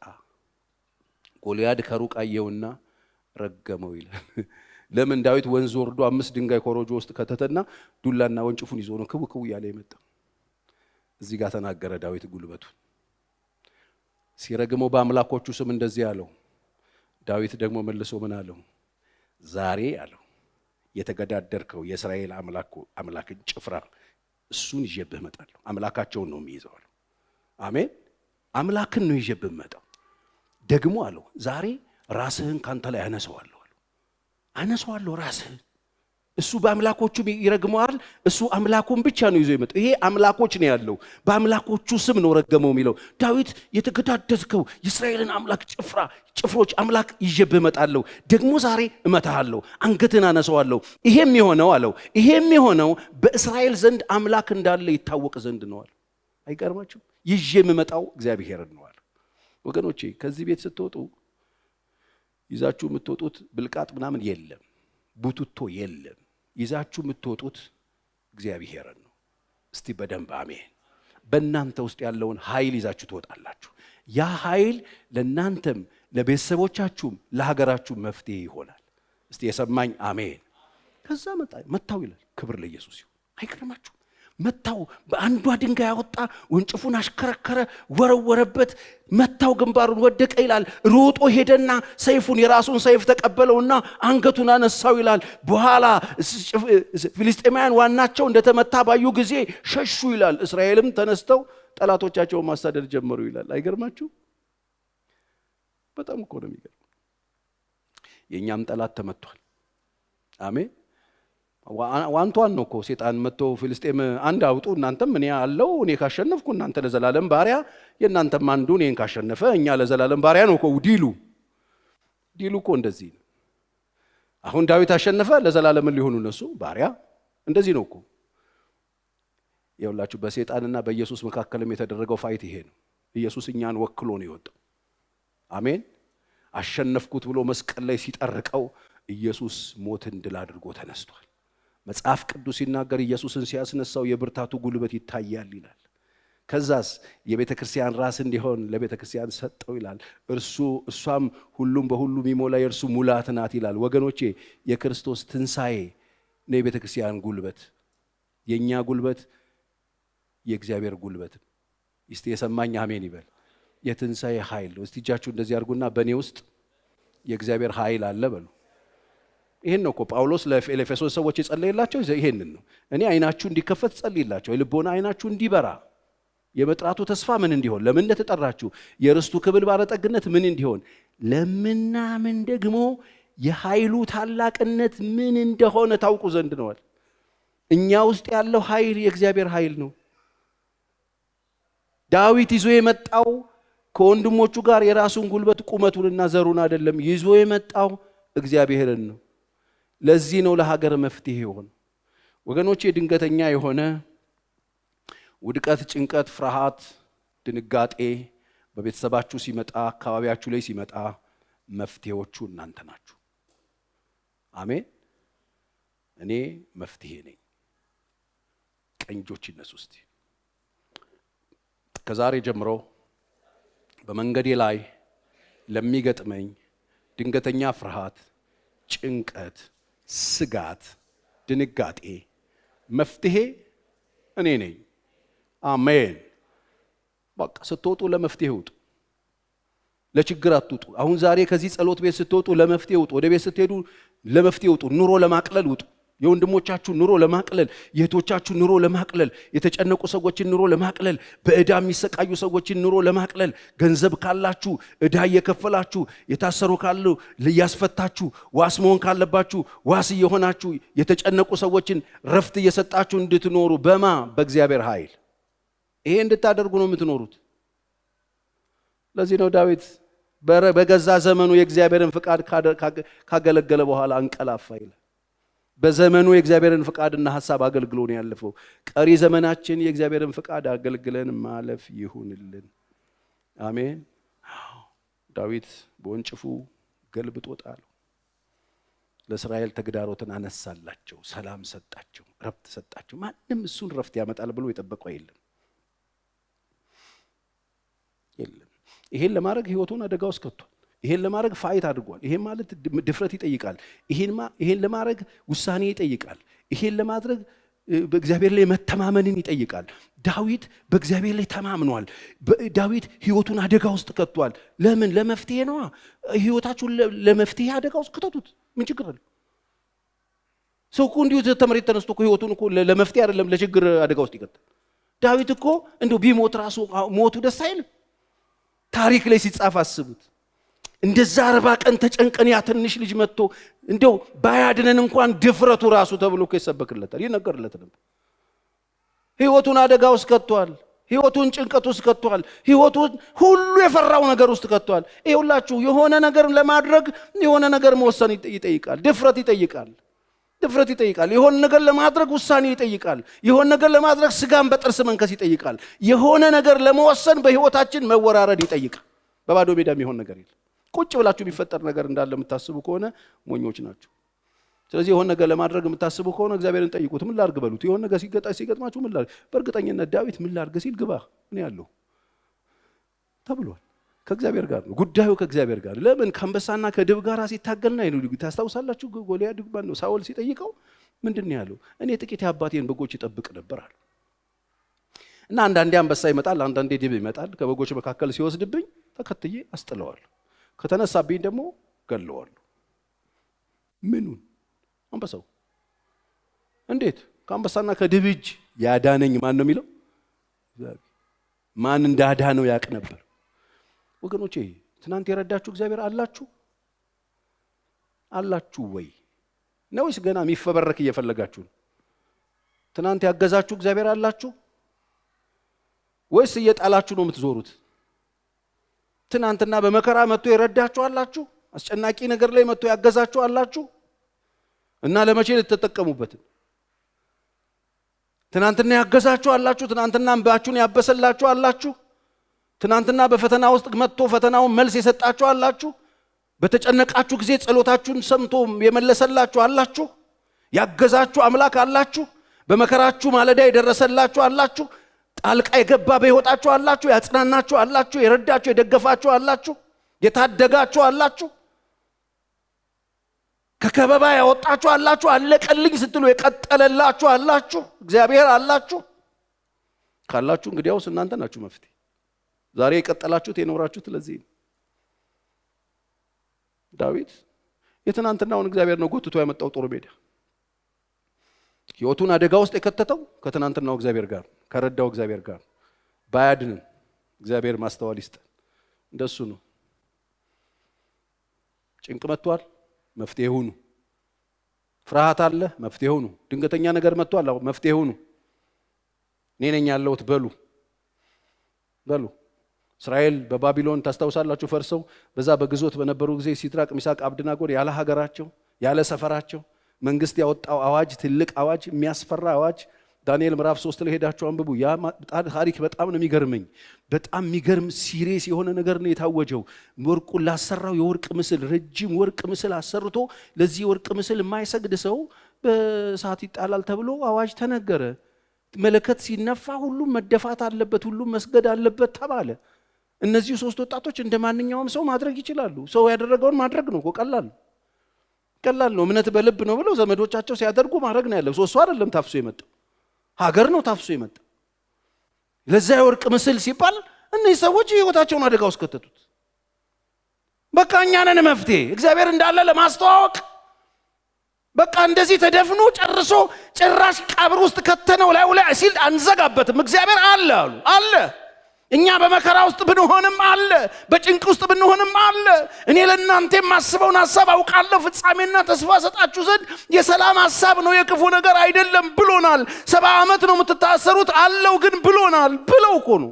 ጎልያድ ከሩቅ አየውና ረገመው ይላል። ለምን ዳዊት ወንዝ ወርዶ 5 ድንጋይ ኮሮጆ ውስጥ ከተተና ዱላና ወንጭፉን ይዞ ነው ክው ያለ የመጣው። እዚህ ጋር ተናገረ ዳዊት ጉልበቱን ሲረግመው በአምላኮቹ ስም እንደዚህ አለው። ዳዊት ደግሞ መልሶ ምን አለው? ዛሬ አለው የተገዳደርከው የእስራኤል አምላክን ጭፍራ እሱን ይዤብህ እመጣለሁ። አምላካቸውን ነው የሚይዘው አለው። አሜን። አምላክን ነው ይዤብህ እመጣው። ደግሞ አለው ዛሬ ራስህን ካንተ ላይ አነሳዋለሁ ራስህን። እሱ በአምላኮቹ ይረግመዋል። እሱ አምላኩን ብቻ ነው ይዞ የመጣው። ይሄ አምላኮች ነው ያለው። በአምላኮቹ ስም ነው ረገመው የሚለው። ዳዊት የተገዳደርከው የእስራኤልን አምላክ ጭፍሮች አምላክ ይዤብህ እመጣለሁ። ደግሞ ዛሬ እመታሃለሁ፣ አንገትን አነሳዋለሁ። ይሄም የሆነው በእስራኤል ዘንድ አምላክ እንዳለ ይታወቅ ዘንድ ነው አለ። አይገርማችሁም? ይዤ የምመጣው እግዚአብሔርን ነው አለ። ወገኖቼ ከዚህ ቤት ስትወጡ ይዛችሁ የምትወጡት ብልቃጥ ምናምን የለም፣ ቡቱቶ የለም። ይዛችሁ የምትወጡት እግዚአብሔርን ነው። እስቲ በደንብ አሜን። በእናንተ ውስጥ ያለውን ኃይል ይዛችሁ ትወጣላችሁ። ያ ኃይል ለእናንተም ለቤተሰቦቻችሁም ለሀገራችሁ መፍትሄ ይሆናል። እስቲ የሰማኝ አሜን። ከዛ መታው ይላል። ክብር ለኢየሱስ ይሁን። አይገርማችሁ? መታው፣ በአንዷ ድንጋይ ያወጣ፣ ወንጭፉን አሽከረከረ፣ ወረወረበት፣ መታው፣ ግንባሩን ወደቀ ይላል። ሮጦ ሄደና ሰይፉን የራሱን ሰይፍ ተቀበለውና አንገቱን አነሳው ይላል። በኋላ ፍልስጤማውያን ዋናቸው እንደተመታ ባዩ ጊዜ ሸሹ ይላል። እስራኤልም ተነስተው ጠላቶቻቸውን ማሳደድ ጀመሩ ይላል። አይገርማችሁ? በጣም እኮ ነው የሚገርም። የኛም ጠላት ተመቷል። አሜን። ዋንቷን ነው እኮ ሴጣን መጥቶ ፍልስጤም አንድ አውጡ፣ እናንተም እኔ አለው፣ እኔ ካሸነፍኩ እናንተ ለዘላለም ባሪያ፣ የእናንተም አንዱ እኔን ካሸነፈ እኛ ለዘላለም ባሪያ ነው እኮ ዲሉ እኮ እንደዚህ ነው። አሁን ዳዊት አሸነፈ፣ ለዘላለም ሊሆኑ እነሱ ባሪያ። እንደዚህ ነው እኮ ይኸውላችሁ። በሴጣንና በኢየሱስ መካከልም የተደረገው ፋይት ይሄ ነው። ኢየሱስ እኛን ወክሎ ነው የወጣው። አሜን። አሸነፍኩት ብሎ መስቀል ላይ ሲጠርቀው ኢየሱስ ሞትን ድል አድርጎ ተነስቷል። መጽሐፍ ቅዱስ ሲናገር ኢየሱስን ሲያስነሳው የብርታቱ ጉልበት ይታያል ይላል። ከዛስ የቤተ ክርስቲያን ራስ እንዲሆን ለቤተ ክርስቲያን ሰጠው ይላል። እሷም ሁሉም በሁሉ የሚሞላ የእርሱ ሙላት ናት ይላል። ወገኖቼ የክርስቶስ ትንሣኤ ነው የቤተ ክርስቲያን ጉልበት። የእኛ ጉልበት የእግዚአብሔር ጉልበት። እስቲ የሰማኝ አሜን ይበል። የትንሣኤ ኃይል ነው። እስቲ እጃችሁ እንደዚህ አድርጉና በእኔ ውስጥ የእግዚአብሔር ኃይል አለ በሉ። ይሄን ነው እኮ ጳውሎስ ለኤፌሶን ሰዎች የጸለየላቸው። ይሄንን ነው እኔ አይናችሁ እንዲከፈት ጸልይላቸው፣ የልቦና አይናችሁ እንዲበራ፣ የመጥራቱ ተስፋ ምን እንዲሆን፣ ለምን እንደተጠራችሁ፣ የርስቱ ክብር ባለጠግነት ምን እንዲሆን፣ ለምናምን ደግሞ የኃይሉ ታላቅነት ምን እንደሆነ ታውቁ ዘንድ ነዋል። እኛ ውስጥ ያለው ኃይል የእግዚአብሔር ኃይል ነው። ዳዊት ይዞ የመጣው ከወንድሞቹ ጋር የራሱን ጉልበት ቁመቱንና ዘሩን አይደለም፣ ይዞ የመጣው እግዚአብሔርን ነው። ለዚህ ነው ለሀገር መፍትሄ ይሆን ወገኖቼ። ድንገተኛ የሆነ ውድቀት፣ ጭንቀት፣ ፍርሃት፣ ድንጋጤ በቤተሰባችሁ ሲመጣ፣ አካባቢያችሁ ላይ ሲመጣ መፍትሄዎቹ እናንተ ናችሁ። አሜን። እኔ መፍትሄ ነኝ። ቀኝ እጆች ይነሱ እስቲ። ከዛሬ ጀምሮ በመንገዴ ላይ ለሚገጥመኝ ድንገተኛ ፍርሃት፣ ጭንቀት፣ ስጋት፣ ድንጋጤ መፍትሄ እኔ ነኝ። አሜን። በቃ ስትወጡ ለመፍትሄ ውጡ፣ ለችግር አትውጡ። አሁን ዛሬ ከዚህ ጸሎት ቤት ስትወጡ ለመፍትሄ ውጡ። ወደ ቤት ስትሄዱ ለመፍትሄ ውጡ። ኑሮ ለማቅለል ውጡ። የወንድሞቻችሁ ኑሮ ለማቅለል፣ የእህቶቻችሁ ኑሮ ለማቅለል፣ የተጨነቁ ሰዎችን ኑሮ ለማቅለል፣ በዕዳ የሚሰቃዩ ሰዎችን ኑሮ ለማቅለል፣ ገንዘብ ካላችሁ ዕዳ እየከፈላችሁ፣ የታሰሩ ካሉ እያስፈታችሁ፣ ዋስ መሆን ካለባችሁ ዋስ እየሆናችሁ፣ የተጨነቁ ሰዎችን ረፍት እየሰጣችሁ እንድትኖሩ በእግዚአብሔር ኃይል ይሄ እንድታደርጉ ነው የምትኖሩት። ለዚህ ነው ዳዊት በገዛ ዘመኑ የእግዚአብሔርን ፍቃድ ካገለገለ በኋላ አንቀላፋ ይላል። በዘመኑ የእግዚአብሔርን ፍቃድና ሐሳብ አገልግሎ ነው ያለፈው። ቀሪ ዘመናችን የእግዚአብሔርን ፍቃድ አገልግለን ማለፍ ይሁንልን። አሜን። ዳዊት በወንጭፉ ገልብጦ ጣለው። ለእስራኤል ተግዳሮትን አነሳላቸው፣ ሰላም ሰጣቸው፣ ረፍት ሰጣቸው። ማንም እሱን ረፍት ያመጣል ብሎ የጠበቀው የለም። ይሄን ለማድረግ ህይወቱን አደጋ ውስጥ ከቷል። ይሄን ለማድረግ ፋይት አድርጓል። ይሄን ማለት ድፍረት ይጠይቃል። ይሄን ለማድረግ ውሳኔ ይጠይቃል። ይሄን ለማድረግ በእግዚአብሔር ላይ መተማመንን ይጠይቃል። ዳዊት በእግዚአብሔር ላይ ተማምኗል። ዳዊት ህይወቱን አደጋ ውስጥ ከቷል። ለምን? ለመፍትሄ ነው። ህይወታችሁን ለመፍትሄ አደጋ ውስጥ ከተቱት። ምን ችግር አለ? ሰው እኮ እንዲሁ ተመሬት ተነስቶ እኮ ህይወቱን እኮ ለመፍትሄ አይደለም ለችግር አደጋ ውስጥ ይከታል። ዳዊት እኮ እንደው ቢሞት ራሱ ሞቱ ደስ አይልም። ታሪክ ላይ ሲጻፍ አስቡት። እንደዛ 40 ቀን ተጨንቀን ያ ትንሽ ልጅ መጥቶ እንደው ባያድነን እንኳን ድፍረቱ ራሱ ተብሎ እኮ ይሰበክለታል፣ ይነገርለት ነበር። ህይወቱን አደጋ ውስጥ ከቷል። ህይወቱን ጭንቀት ውስጥ ከቷል። ህይወቱን ሁሉ የፈራው ነገር ውስጥ ከቷል። ይኸውላችሁ የሆነ ነገር ለማድረግ የሆነ ነገር መወሰን ይጠይቃል። ድፍረት ይጠይቃል። የሆነ ነገር ለማድረግ ውሳኔ ይጠይቃል። የሆነ ነገር ለማድረግ ስጋን በጥርስ መንከስ ይጠይቃል። የሆነ ነገር ለመወሰን በህይወታችን መወራረድ ይጠይቃል። በባዶ ሜዳ የሚሆን ነገር የለም። ቁጭ ብላችሁ የሚፈጠር ነገር እንዳለ የምታስቡ ከሆነ ሞኞች ናችሁ። ስለዚህ የሆነ ነገር ለማድረግ የምታስቡ ከሆነ እግዚአብሔርን ጠይቁት። ምን ላድርግ በሉት። የሆነ ነገር ሲገጥማችሁ ምን ላድርግ። በእርግጠኝነት ዳዊት ምን ላድርግ ሲል ግባ እኔ ያለሁ ተብሏል። ከእግዚአብሔር ጋር ነው ጉዳዩ፣ ከእግዚአብሔር ጋር። ለምን? ከአንበሳና ከድብ ጋር ሲታገልና ይሉ ታስታውሳላችሁ። ጎልያድ ነው ሳኦል ሲጠይቀው ምንድን ነው ያለው? እኔ ጥቂት የአባቴን በጎች ይጠብቅ ነበር አለ። እና አንዳንዴ አንበሳ ይመጣል፣ አንዳንዴ ድብ ይመጣል። ከበጎች መካከል ሲወስድብኝ ተከትዬ አስጥለዋለሁ፣ ከተነሳብኝ ደግሞ ገለዋለሁ። ምኑን? አንበሳው። እንዴት? ከአንበሳና ከድብ እጅ ያዳነኝ ማን ነው የሚለው? ማን እንዳዳነው ያውቅ ነበር። ወገኖቼ ትናንት የረዳችሁ እግዚአብሔር አላችሁ ወይ? ነውስ ገና የሚፈበረክ እየፈለጋችሁ ነው? ትናንት ያገዛችሁ እግዚአብሔር አላችሁ ወይስ እየጣላችሁ ነው የምትዞሩት? ትናንትና በመከራ መጥቶ የረዳችሁ አላችሁ? አስጨናቂ ነገር ላይ መጥቶ ያገዛችሁ አላችሁ? እና ለመቼ ልትጠቀሙበት? ትናንትና ያገዛችሁ አላችሁ? ትናንትና እንባችሁን ያበሰላችሁ አላችሁ? ትናንትና በፈተና ውስጥ መጥቶ ፈተናውን መልስ የሰጣችሁ አላችሁ? በተጨነቃችሁ ጊዜ ጸሎታችሁን ሰምቶ የመለሰላችሁ አላችሁ? ያገዛችሁ አምላክ አላችሁ? በመከራችሁ ማለዳ የደረሰላችሁ አላችሁ? ጣልቃ የገባ በሕይወታችሁ አላችሁ፣ ያጽናናችሁ አላችሁ፣ የረዳችሁ የደገፋችሁ አላችሁ፣ የታደጋችሁ አላችሁ፣ ከከበባ ያወጣችሁ አላችሁ፣ አለቀልኝ ስትሉ የቀጠለላችሁ አላችሁ፣ እግዚአብሔር አላችሁ። ካላችሁ እንግዲያውስ እናንተ ናችሁ መፍትሄ። ዛሬ የቀጠላችሁት የኖራችሁት ለዚህ ዳዊት የትናንትናውን እግዚአብሔር ነው ጎትቶ ያመጣው ጦር ሜዳ። ሕይወቱን አደጋ ውስጥ የከተተው ከትናንትናው እግዚአብሔር ጋር ከረዳው እግዚአብሔር ጋር ባያድንን እግዚአብሔር ማስተዋል ይስጠን። እንደሱ ነው። ጭንቅ መጥቷል፣ መፍትሄ ሁኑ። ፍርሃት አለ፣ መፍትሄ ሁኑ። ድንገተኛ ነገር መጥቷል፣ መፍትሄ ሁኑ። እኔ ነኝ ያለሁት በሉ። እስራኤል በባቢሎን ታስታውሳላችሁ ፈርሰው በዛ በግዞት በነበሩ ጊዜ ሲድራቅ ሚሳቅ አብደናጎ ያለ ሀገራቸው ያለ ሰፈራቸው መንግስት ያወጣው አዋጅ፣ ትልቅ አዋጅ፣ የሚያስፈራ አዋጅ። ዳንኤል ምዕራፍ 3 ላይ ሄዳችሁ አንብቡ። ያ ታሪክ በጣም ነው የሚገርመኝ። በጣም የሚገርም ሲሪየስ የሆነ ነገር ነው የታወጀው። ወርቁን ላሰራው የወርቅ ምስል፣ ረጅም ወርቅ ምስል አሰርቶ ለዚህ ወርቅ ምስል የማይሰግድ ሰው በእሳት ይጣላል ተብሎ አዋጅ ተነገረ። መለከት ሲነፋ ሁሉም መደፋት አለበት፣ ሁሉም መስገድ አለበት ተባለ። እነዚህ ሶስት ወጣቶች እንደ ማንኛውም ሰው ማድረግ ይችላሉ። ሰው ያደረገውን ማድረግ ነው። ቀላል ነው። እምነት በልብ ነው ብለው ዘመዶቻቸው ሲያደርጉ ማድረግ ነው ያለው። ሶስቱ አይደለም ታፍሶ የመጣው ሀገር ነው ታፍሶ የመጣው። ለዛ የወርቅ ምስል ሲባል እነዚህ ሰዎች ህይወታቸውን አደጋ ውስጥ ከተቱት። በቃ እኛ ነን መፍትሄ እግዚአብሔር እንዳለ ለማስተዋወቅ በቃ እንደዚህ ተደፍኖ ጨርሶ ጭራሽ ቀብር ውስጥ ከተነው ላይ ሲል አንዘጋበትም። እግዚአብሔር አለ። እኛ በመከራ ውስጥ ብንሆንም አለ፣ በጭንቅ ውስጥ ብንሆንም አለ። እኔ ለእናንተ የማስበውን ሐሳብ አውቃለሁ፣ ፍጻሜና ተስፋ ሰጣችሁ ዘንድ የሰላም ሐሳብ ነው፣ የክፉ ነገር አይደለም ብሎናል። 70 ዓመት ነው የምትታሰሩት አለው ግን ብሎናል ብለው እኮ ነው።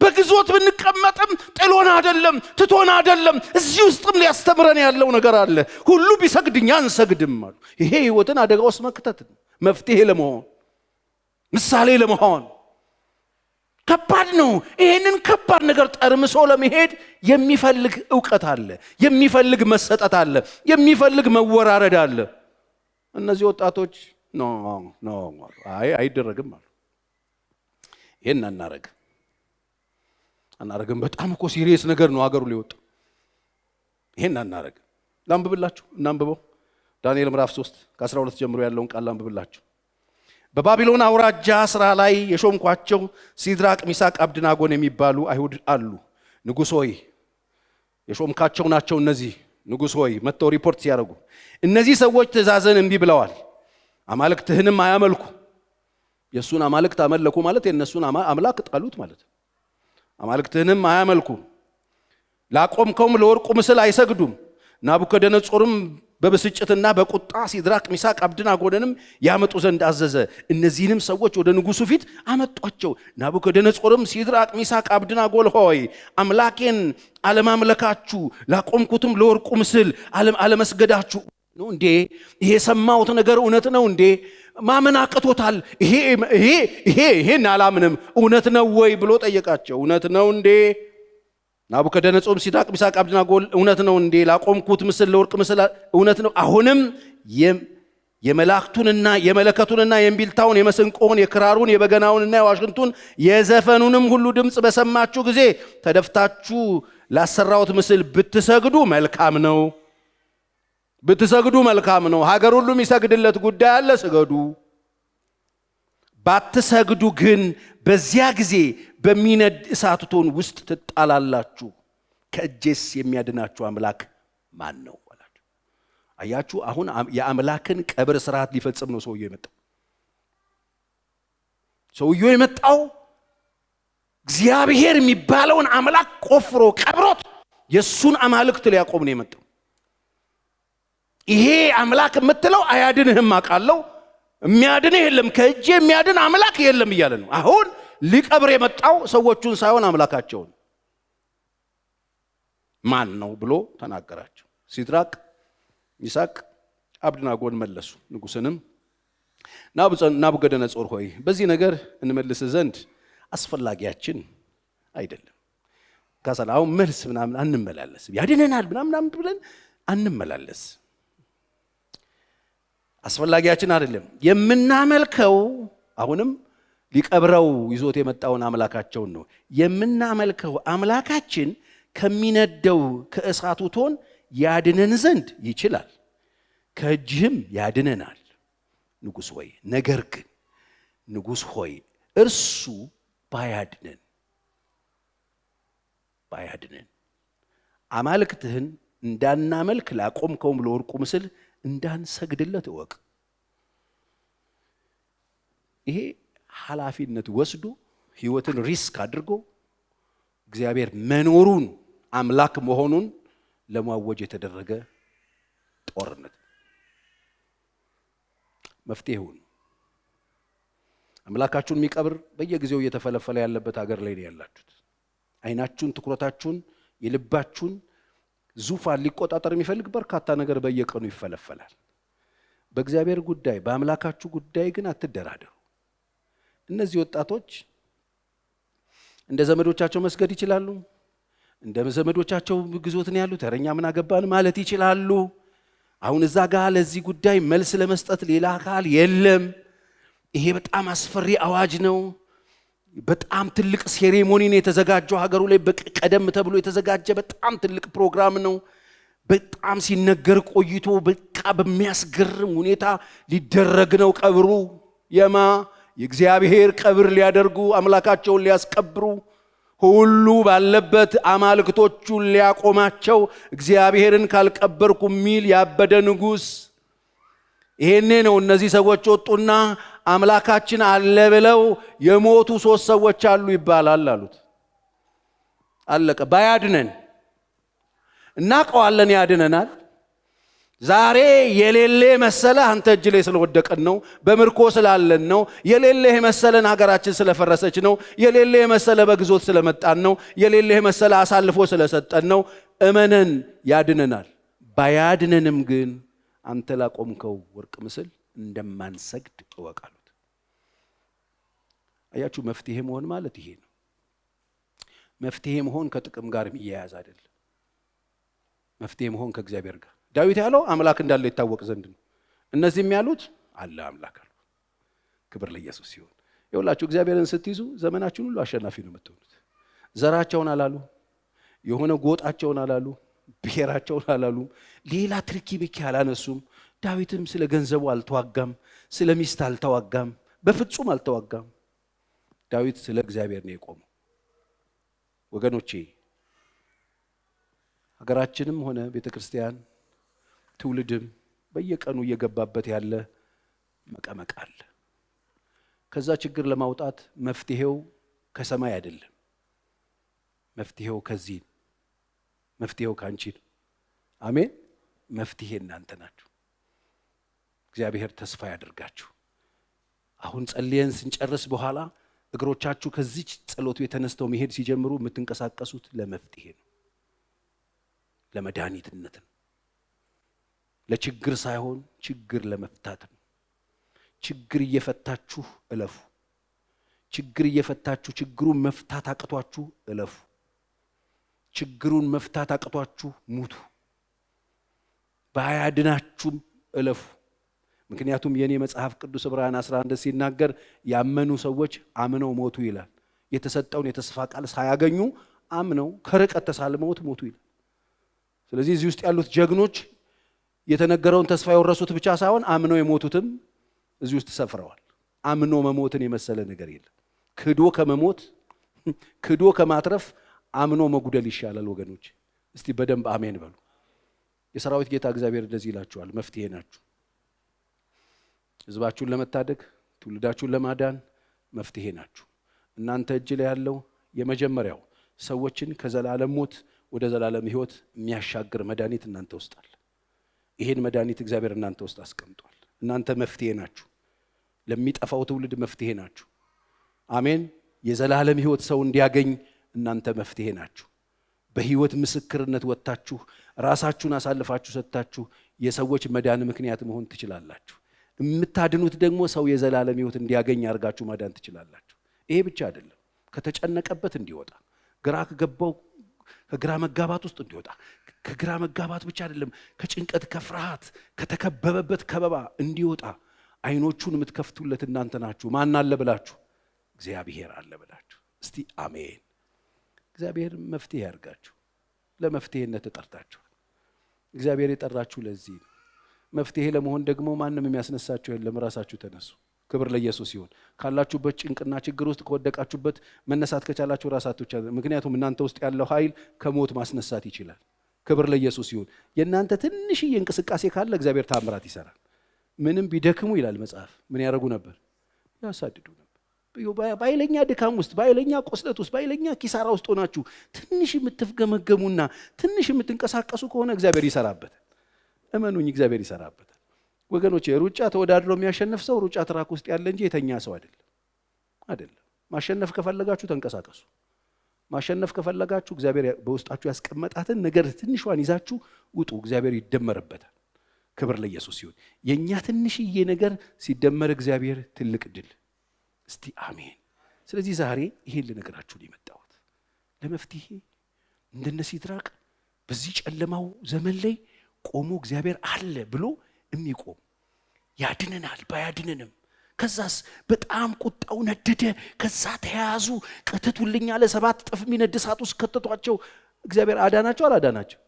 በግዞት ብንቀመጥም ጥሎን አይደለም፣ ትቶን አይደለም። እዚህ ውስጥም ሊያስተምረን ያለው ነገር አለ። ሁሉ ቢሰግድ እኛ አንሰግድም አሉ። ይሄ ህይወትን አደጋ ውስጥ መክተት ነው። መፍትሄ ለመሆን ምሳሌ ለመሆን ከባድ ነው። ይሄንን ከባድ ነገር ጠርምሶ ለመሄድ የሚፈልግ ዕውቀት አለ፣ የሚፈልግ መሰጠት አለ፣ የሚፈልግ መወራረድ አለ። እነዚህ ወጣቶች አይደረግም አሉ። ይሄን አናረግም። በጣም እኮ ሲሪየስ ነገር ነው አገሩ ሊወጣ። ይሄን አናረግ። ላንብብላችሁ፣ እናንብበው። ዳንኤል ምዕራፍ 3 ከ12 ጀምሮ ያለውን ቃል ላንብብላችሁ። በባቢሎን አውራጃ ስራ ላይ የሾምኳቸው ሲድራቅ ሚሳቅ አብደናጎን የሚባሉ አይሁድ አሉ። ንጉሥ ሆይ የሾምካቸው ናቸው። እነዚህ ንጉሥ ሆይ መጥተው ሪፖርት ሲያደርጉ እነዚህ ሰዎች ትእዛዝን እምቢ ብለዋል፣ አማልክትህንም አያመልኩ። የእሱን አማልክት አመለኩ ማለት የእነሱን አምላክ ጣሉት ማለት። አማልክትህንም አያመልኩ፣ ላቆምከውም ለወርቁ ምስል አይሰግዱም። ናቡከደነጾርም በብስጭትና በቁጣ ሲድራቅ ሚሳቅ አብደናጎንም ያመጡ ዘንድ አዘዘ። እነዚህንም ሰዎች ወደ ንጉሡ ፊት አመጧቸው። ናቡከደነጾርም ሲድራቅ ሚሳቅ አብደናጎን ሆይ አምላኬን አለማምለካችሁ ላቆምኩትም ለወርቁ ምስል አለመስገዳችሁ ነው እንዴ? ይሄ የሰማሁት ነገር እውነት ነው እንዴ? ማመን አቅቶታል። ይሄን አላምንም፣ እውነት ነው ወይ ብሎ ጠየቃቸው። እውነት ነው እንዴ? ናቡከደነጾር ሲድራቅ ሚሳቅ አብደናጎን እውነት ነው እንዴ? ላቆምኩት ምስል ለወርቅ ምስል እውነት ነው። አሁንም የመላእክቱንና የመለከቱንና የእምቢልታውን የመሰንቆውን የክራሩን የበገናውንና የዋሽንቱን የዘፈኑንም ሁሉ ድምፅ በሰማችሁ ጊዜ ተደፍታችሁ ላሰራሁት ምስል ብትሰግዱ መልካም ነው። ሀገር ሁሉ የሚሰግድለት ጉዳይ አለ፣ ስገዱ። ባትሰግዱ ግን በዚያ ጊዜ በሚነድ እሳት እቶን ውስጥ ትጣላላችሁ። ከእጄስ የሚያድናችሁ አምላክ ማን ነው አላችሁ። አያችሁ፣ አሁን የአምላክን ቀብር ስርዓት ሊፈጽም ነው ሰውየው የመጣው እግዚአብሔር የሚባለውን አምላክ ቆፍሮ ቀብሮት የሱን አማልክት ሊያቆም ነው የመጣው። ይሄ አምላክ የምትለው አያድንህም አውቃለሁ፣ የሚያድንህ የለም፣ ከእጄ የሚያድን አምላክ የለም እያለ ነው። አሁን ሊቀብር የመጣው ሰዎቹን ሳይሆን አምላካቸውን ማን ነው ብሎ ተናገራቸው። ሲድራቅ ሚሳቅ አብደናጎን መለሱ። ንጉሥንም ናቡከደነጾር ሆይ በዚህ ነገር እንመልስ ዘንድ አስፈላጊያችን አይደለም። ካሰላው መልስ ምናምን አንመላለስ፣ ያድነናል ምናምን ብለን አንመላለስ። አስፈላጊያችን አይደለም። የምናመልከው አሁንም ሊቀብረው ይዞት የመጣውን አምላካቸውን ነው። የምናመልከው አምላካችን ከሚነደው ከእሳቱ እቶን ያድነን ዘንድ ይችላል፣ ከእጅህም ያድነናል ንጉሥ ሆይ። ነገር ግን ንጉሥ ሆይ እርሱ ባያድነን አማልክትህን እንዳናመልክ ላቆምከውም ለወርቁ ምስል እንዳንሰግድለት እወቅ። ይሄ ኃላፊነት ወስዶ ሕይወትን ሪስክ አድርጎ እግዚአብሔር መኖሩን አምላክ መሆኑን ለማወጅ የተደረገ ጦርነት። መፍትሄውን አምላካችሁን የሚቀብር በየጊዜው እየተፈለፈለ ያለበት ሀገር ላይ ነው ያላችሁት። አይናችሁን፣ ትኩረታችሁን፣ የልባችሁን ዙፋን ሊቆጣጠር የሚፈልግ በርካታ ነገር በየቀኑ ይፈለፈላል። በእግዚአብሔር ጉዳይ በአምላካችሁ ጉዳይ ግን አትደራደሩ። እነዚህ ወጣቶች እንደ ዘመዶቻቸው መስገድ ይችላሉ። እንደ ዘመዶቻቸው ግዞት ነው ያሉት። ተረኛ ምን አገባን ማለት ይችላሉ። አሁን እዛ ጋር ለዚህ ጉዳይ መልስ ለመስጠት ሌላ አካል የለም። ይሄ በጣም አስፈሪ አዋጅ ነው። በጣም ትልቅ ሴሬሞኒ ነው የተዘጋጀው ሀገሩ ላይ ቀደም ተብሎ የተዘጋጀ በጣም ትልቅ ፕሮግራም ነው። በጣም ሲነገር ቆይቶ በቃ በሚያስገርም ሁኔታ ሊደረግ ነው ቀብሩ። የእግዚአብሔር ቀብር ሊያደርጉ አምላካቸውን ሊያስቀብሩ ሁሉ ባለበት አማልክቶቹን ሊያቆማቸው እግዚአብሔርን ካልቀበርኩ ሚል ያበደ ንጉሥ። ይሄኔ ነው እነዚህ ሰዎች ወጡና አምላካችን አለ ብለው የሞቱ 3 ሰዎች አሉ ይባላል አሉት። አለቀ። ባያድነን እናቀዋለን፣ ያድነናል። ዛሬ የሌለ መሰለ አንተ እጅ ላይ ስለወደቀን ነው፣ በምርኮ ስላለን ነው። የሌለ መሰለን ሀገራችን ስለፈረሰች ነው። የሌለ መሰለ በግዞት ስለመጣን ነው። የሌለ መሰለ አሳልፎ ስለሰጠን ነው። እመነን፣ ያድነናል። ባያድነንም ግን አንተ ላቆምከው ወርቅ ምስል እንደማንሰግድ እወቅ አሉት። አያችሁ፣ መፍትሄ መሆን ማለት ይሄ ነው። መፍትሄ መሆን ከጥቅም ጋር የሚያያዝ አይደለም። መፍትሄ መሆን ከእግዚአብሔር ጋር። ዳዊት ያለው አምላክ እንዳለ ይታወቅ ዘንድ ነው። እነዚህም ያሉት አለ አምላክ አሉ። ክብር ለኢየሱስ ይሁን። ይኸውላችሁ እግዚአብሔርን ስትይዙ ዘመናችሁን ሁሉ አሸናፊ ነው የምትሆኑት። ዘራቸውን አላሉ፣ የሆነ ጎጣቸውን አላሉ፣ ብሔራቸውን አላሉ፣ ሌላ ትርኪ ብኪ አላነሱም። ዳዊትም ስለ ገንዘቡ አልተዋጋም፣ ስለ ሚስት አልተዋጋም፣ በፍጹም አልተዋጋም። ዳዊት ስለ እግዚአብሔር ነው የቆመው። ወገኖቼ ሀገራችንም ሆነ ቤተክርስቲያን ትውልድም በየቀኑ እየገባበት ያለ መቀመቅ አለ። ከዛ ችግር ለማውጣት መፍትሄው ከሰማይ አይደለም። መፍትሄው ከዚህ፣ መፍትሄው ካንቺ ነው። አሜን። መፍትሄ እናንተ ናችሁ። እግዚአብሔር ተስፋ ያደርጋችሁ። አሁን ጸልየን ስንጨርስ በኋላ እግሮቻችሁ ከዚህ ጸሎቱ የተነስተው መሄድ ሲጀምሩ የምትንቀሳቀሱት ለመፍትሄ ነው፣ ለመድኃኒትነት ነው። ለችግር ሳይሆን ችግር ለመፍታት ነው። ችግር እየፈታችሁ እለፉ። ችግር እየፈታችሁ ችግሩን መፍታት አቅቷችሁ እለፉ። ችግሩን መፍታት አቅቷችሁ ሙቱ። ባያድናችሁም እለፉ። ምክንያቱም የኔ መጽሐፍ ቅዱስ ዕብራውያን 11 ሲናገር ያመኑ ሰዎች አምነው ሞቱ ይላል። የተሰጠውን የተስፋ ቃል ሳያገኙ አምነው ከርቀት ተሳልመውት ሞቱ ይላል። ስለዚህ እዚህ ውስጥ ያሉት ጀግኖች የተነገረውን ተስፋ የወረሱት ብቻ ሳይሆን አምነው የሞቱትም እዚህ ውስጥ ሰፍረዋል። አምኖ መሞትን የመሰለ ነገር የለም። ክዶ ከመሞት ክዶ ከማትረፍ አምኖ መጉደል ይሻላል ወገኖች። እስቲ በደንብ አሜን በሉ። የሰራዊት ጌታ እግዚአብሔር እንደዚህ ይላችኋል፣ መፍትሄ ናችሁ። ህዝባችሁን ለመታደግ ትውልዳችሁን ለማዳን መፍትሄ ናችሁ። እናንተ እጅ ላይ ያለው የመጀመሪያው ሰዎችን ከዘላለም ሞት ወደ ዘላለም ሕይወት የሚያሻግር መድኃኒት እናንተ ውስጥ አለ። ይሄን መድኃኒት እግዚአብሔር እናንተ ውስጥ አስቀምጧል። እናንተ መፍትሄ ናችሁ። ለሚጠፋው ትውልድ መፍትሄ ናችሁ። አሜን። የዘላለም ሕይወት ሰው እንዲያገኝ እናንተ መፍትሄ ናችሁ። በሕይወት ምስክርነት ወጥታችሁ ራሳችሁን አሳልፋችሁ ሰጥታችሁ የሰዎች መዳን ምክንያት መሆን ትችላላችሁ። የምታድኑት ደግሞ ሰው የዘላለም ሕይወት እንዲያገኝ አድርጋችሁ ማዳን ትችላላችሁ። ይሄ ብቻ አይደለም፣ ከተጨነቀበት እንዲወጣ፣ ግራ ከገባው ከግራ መጋባት ውስጥ እንዲወጣ፣ ከግራ መጋባት ብቻ አይደለም፣ ከጭንቀት ከፍርሃት ከተከበበበት ከበባ እንዲወጣ አይኖቹን የምትከፍቱለት እናንተ ናችሁ። ማን አለ ብላችሁ እግዚአብሔር አለ ብላችሁ እስቲ አሜን። እግዚአብሔር መፍትሄ ያርጋችሁ። ለመፍትሄነት ተጠርታችኋል። እግዚአብሔር የጠራችሁ ለዚህ ነው። መፍትሄ ለመሆን ደግሞ ማንም የሚያስነሳችሁ የለም። ራሳችሁ ተነሱ። ክብር ለኢየሱስ ይሁን። ካላችሁበት ጭንቅና ችግር ውስጥ ከወደቃችሁበት መነሳት ከቻላችሁ ራሳችሁ። ምክንያቱም እናንተ ውስጥ ያለው ኃይል ከሞት ማስነሳት ይችላል። ክብር ለኢየሱስ ይሁን። የእናንተ ትንሽዬ እንቅስቃሴ ካለ እግዚአብሔር ታምራት ይሰራል። ምንም ቢደክሙ ይላል መጽሐፍ ምን ያደርጉ ነበር? ያሳድዱ ነበር። ባይለኛ ድካም ውስጥ፣ ባይለኛ ቆስለት ውስጥ፣ ባይለኛ ኪሳራ ውስጥ ሆናችሁ ትንሽ የምትፍገመገሙና ትንሽ የምትንቀሳቀሱ ከሆነ እግዚአብሔር ይሰራበታል። እመኑኝ፣ እግዚአብሔር ይሰራበታል። ወገኖች ሩጫ ተወዳድሮ የሚያሸንፍ ሰው ሩጫ ትራክ ውስጥ ያለ እንጂ የተኛ ሰው አይደለም። ማሸነፍ ከፈለጋችሁ ተንቀሳቀሱ። ማሸነፍ ከፈለጋችሁ እግዚአብሔር በውስጣችሁ ያስቀመጣትን ነገር ትንሿን ይዛችሁ ውጡ። እግዚአብሔር ይደመርበታል። ክብር ለኢየሱስ ይሁን። የኛ ትንሽዬ ነገር ሲደመር እግዚአብሔር ትልቅ ድል። እስቲ አሜን። ስለዚህ ዛሬ ይሄን ልነግራችሁ የመጣሁት ለመፍትሄ እንደነ ሲድራቅ በዚህ ጨለማው ዘመን ላይ ቆሞ እግዚአብሔር አለ ብሎ የሚቆም ያድነናል ባያድነንም። ከዛስ በጣም ቁጣው ነደደ። ከዛ ተያዙ። ከተቱልኛ ለ7 እጥፍ የሚነድ እሳት ውስጥ ከተቷቸው። እግዚአብሔር አዳናቸው አላዳናቸው?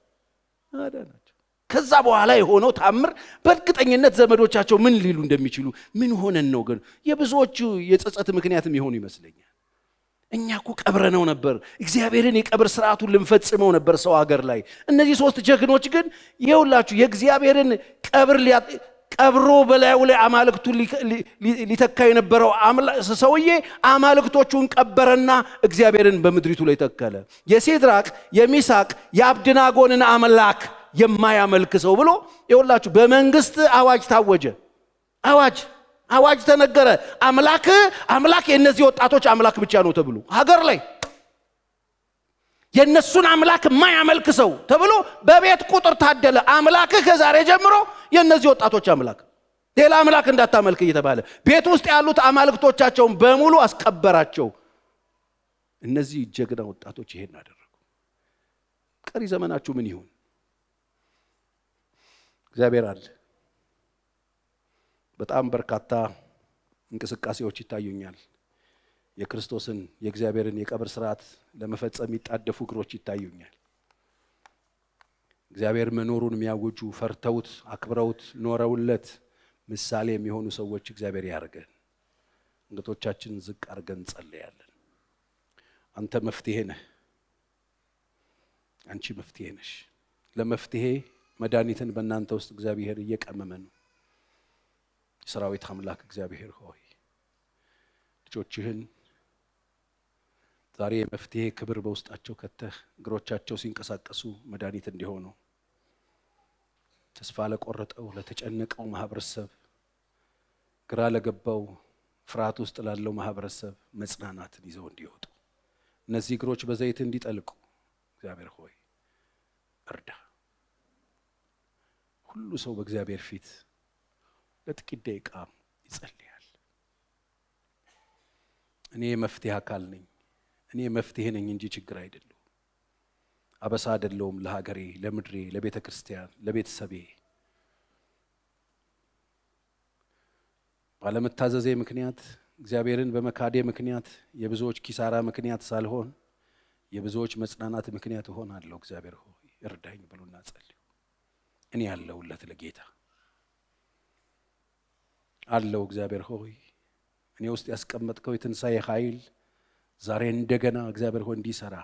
አዳናቸው። ከዛ በኋላ የሆነው ታምር በእርግጠኝነት ዘመዶቻቸው ምን ሊሉ እንደሚችሉ ምን ሆነን ነው ግን የብዙዎቹ የጸጸት ምክንያትም ይሆኑ ይመስለኛል። እኛ እኮ ቀብረነው ነበር። እግዚአብሔርን የቀብር ስርዓቱን ልንፈጽመው ነበር ሰው ሀገር ላይ። እነዚህ 3 ጀግኖች ግን ይኸውላችሁ የእግዚአብሔርን ቀብር ቀብሮ በላዩ ላይ አማልክቱን ሊተካ የነበረው ሰውዬ አማልክቶቹን ቀበረና እግዚአብሔርን በምድሪቱ ላይ ተከለ። የሲድራቅ የሚሳቅ የአብድናጎንን አምላክ የማያመልክ ሰው ብሎ ይኸውላችሁ በመንግስት አዋጅ ታወጀ። አዋጅ ተነገረ። አምላክ የእነዚህ ወጣቶች አምላክ ብቻ ነው ተብሎ ሀገር ላይ የነሱን አምላክ የማያመልክ ሰው ተብሎ በቤት ቁጥር ታደለ። አምላክህ ከዛሬ ጀምሮ የነዚህ ወጣቶች አምላክ፣ ሌላ አምላክ እንዳታመልክ እየተባለ ቤት ውስጥ ያሉት አማልክቶቻቸውን በሙሉ አስቀበራቸው። እነዚህ ጀግና ወጣቶች ይሄን አደረጉ። ቀሪ ዘመናችሁ ምን ይሁን? እግዚአብሔር አለ። በጣም በርካታ እንቅስቃሴዎች ይታዩኛል። የክርስቶስን የእግዚአብሔርን የቀብር ስርዓት ለመፈጸም ይጣደፉ እግሮች ይታዩኛል። እግዚአብሔር መኖሩን የሚያውጁ ፈርተውት አክብረውት ኖረውለት ምሳሌ የሚሆኑ ሰዎች እግዚአብሔር ያርገን። እንግቶቻችንን ዝቅ አርገን ጸልያለን። አንተ መፍትሄ ነህ። አንቺ መፍትሄ ነሽ። ለመፍትሄ መድኃኒትን በእናንተ ውስጥ እግዚአብሔር እየቀመመ ነው። የሰራዊት አምላክ እግዚአብሔር ሆይ ልጆችህን ዛሬ መፍትሄ ክብር በውስጣቸው ከተህ እግሮቻቸው ሲንቀሳቀሱ መድኃኒት እንዲሆኑ ተስፋ ለቆረጠው ለተጨነቀው ማህበረሰብ፣ ግራ ለገባው ፍርሃት ውስጥ ላለው ማህበረሰብ መጽናናትን ይዘው እንዲወጡ እነዚህ እግሮች በዘይት እንዲጠልቁ እግዚአብሔር ሆይ እርዳ። ሁሉ ሰው በእግዚአብሔር ፊት ለጥቂት ደቂቃ ይጸልያል። እኔ መፍትሄ አካል ነኝ። እኔ መፍትሄ ነኝ እንጂ ችግር አይደለም። አበሳ አይደለም ለሀገሬ፣ ለምድሬ፣ ለቤተ ክርስቲያን፣ ለቤተሰቤ። ባለመታዘዜ ምክንያት እግዚአብሔርን በመካዴ ምክንያት የብዙዎች ኪሳራ ምክንያት ሳልሆን የብዙዎች መጽናናት ምክንያት እሆናለሁ። እግዚአብሔር ሆይ እርዳኝ ብሉና ጸልዩ። እኔ ያለሁለት ለጌታ አለው። እግዚአብሔር ሆይ እኔ ውስጥ ያስቀመጥከው የትንሣኤ ኃይል ዛሬ እንደገና እግዚአብሔር ሆይ እንዲሰራ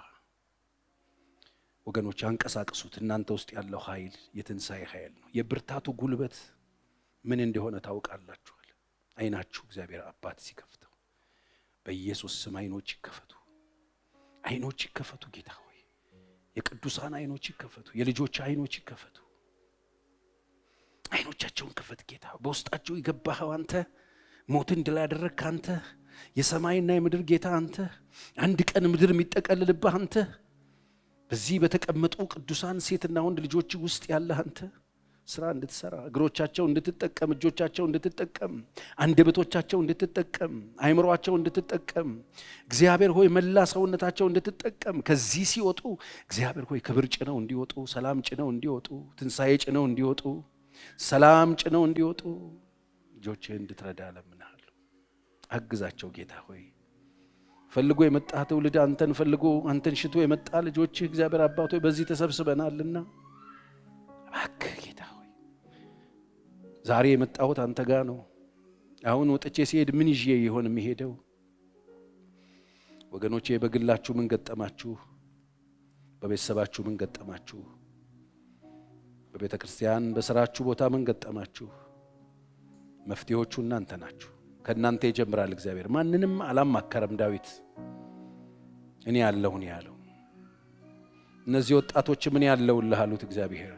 ወገኖች አንቀሳቅሱት። እናንተ ውስጥ ያለው ኃይል የትንሣኤ ኃይል ነው። የብርታቱ ጉልበት ምን እንደሆነ ታውቃላችኋል። አይናችሁ እግዚአብሔር አባት ሲከፍተው በኢየሱስ ስም አይኖች ይከፈቱ። አይኖች ይከፈቱ ጌታ ሆይ። የቅዱሳን አይኖች ይከፈቱ። የልጆች አይኖች ይከፈቱ። አይኖቻቸውን ክፈት ጌታ። በውስጣቸው የገባኸው አንተ፣ ሞትን ድል ያደረግክ አንተ፣ የሰማይና የምድር ጌታ አንተ፣ አንድ ቀን ምድር የሚጠቀልልብህ አንተ፣ በዚህ በተቀመጡ ቅዱሳን ሴትና ወንድ ልጆች ውስጥ ያለህ አንተ ስራ እንድትሰራ፣ እግሮቻቸው እንድትጠቀም፣ እጆቻቸው እንድትጠቀም፣ አንደበቶቻቸው እንድትጠቀም፣ አይምሮአቸው እንድትጠቀም፣ እግዚአብሔር ሆይ መላ ሰውነታቸው እንድትጠቀም፣ ከዚህ ሲወጡ እግዚአብሔር ሆይ ክብር ጭነው እንዲወጡ፣ ሰላም ጭነው እንዲወጡ፣ ትንሣኤ ጭነው እንዲወጡ፣ ሰላም ጭነው እንዲወጡ ልጆችህን እንድትረዳ ለምንሃለሁ። አግዛቸው ጌታ ሆይ። ፈልጎ የመጣ ትውልድ አንተን ፈልጎ አንተን ሽቶ የመጣ ልጆችህ እግዚአብሔር አባት ሆይ በዚህ ተሰብስበናልና እባክህ ጌታ ሆይ ዛሬ የመጣሁት አንተ ጋር ነው። አሁን ወጥቼ ሲሄድ ምን ይዤ ይሆን የሚሄደው? ወገኖቼ በግላችሁ ምን ገጠማችሁ? በቤተሰባችሁ ምን ገጠማችሁ? በቤተ ክርስቲያን በስራችሁ ቦታ ምን ገጠማችሁ? መፍትሄዎቹ እናንተ ናችሁ። ከእናንተ ይጀምራል እግዚአብሔር። ማንንም አላማከረም ዳዊት። እኔ ያለሁ ነው ያለው። እነዚህ ወጣቶች ምን ያለውልህ አሉት እግዚአብሔር።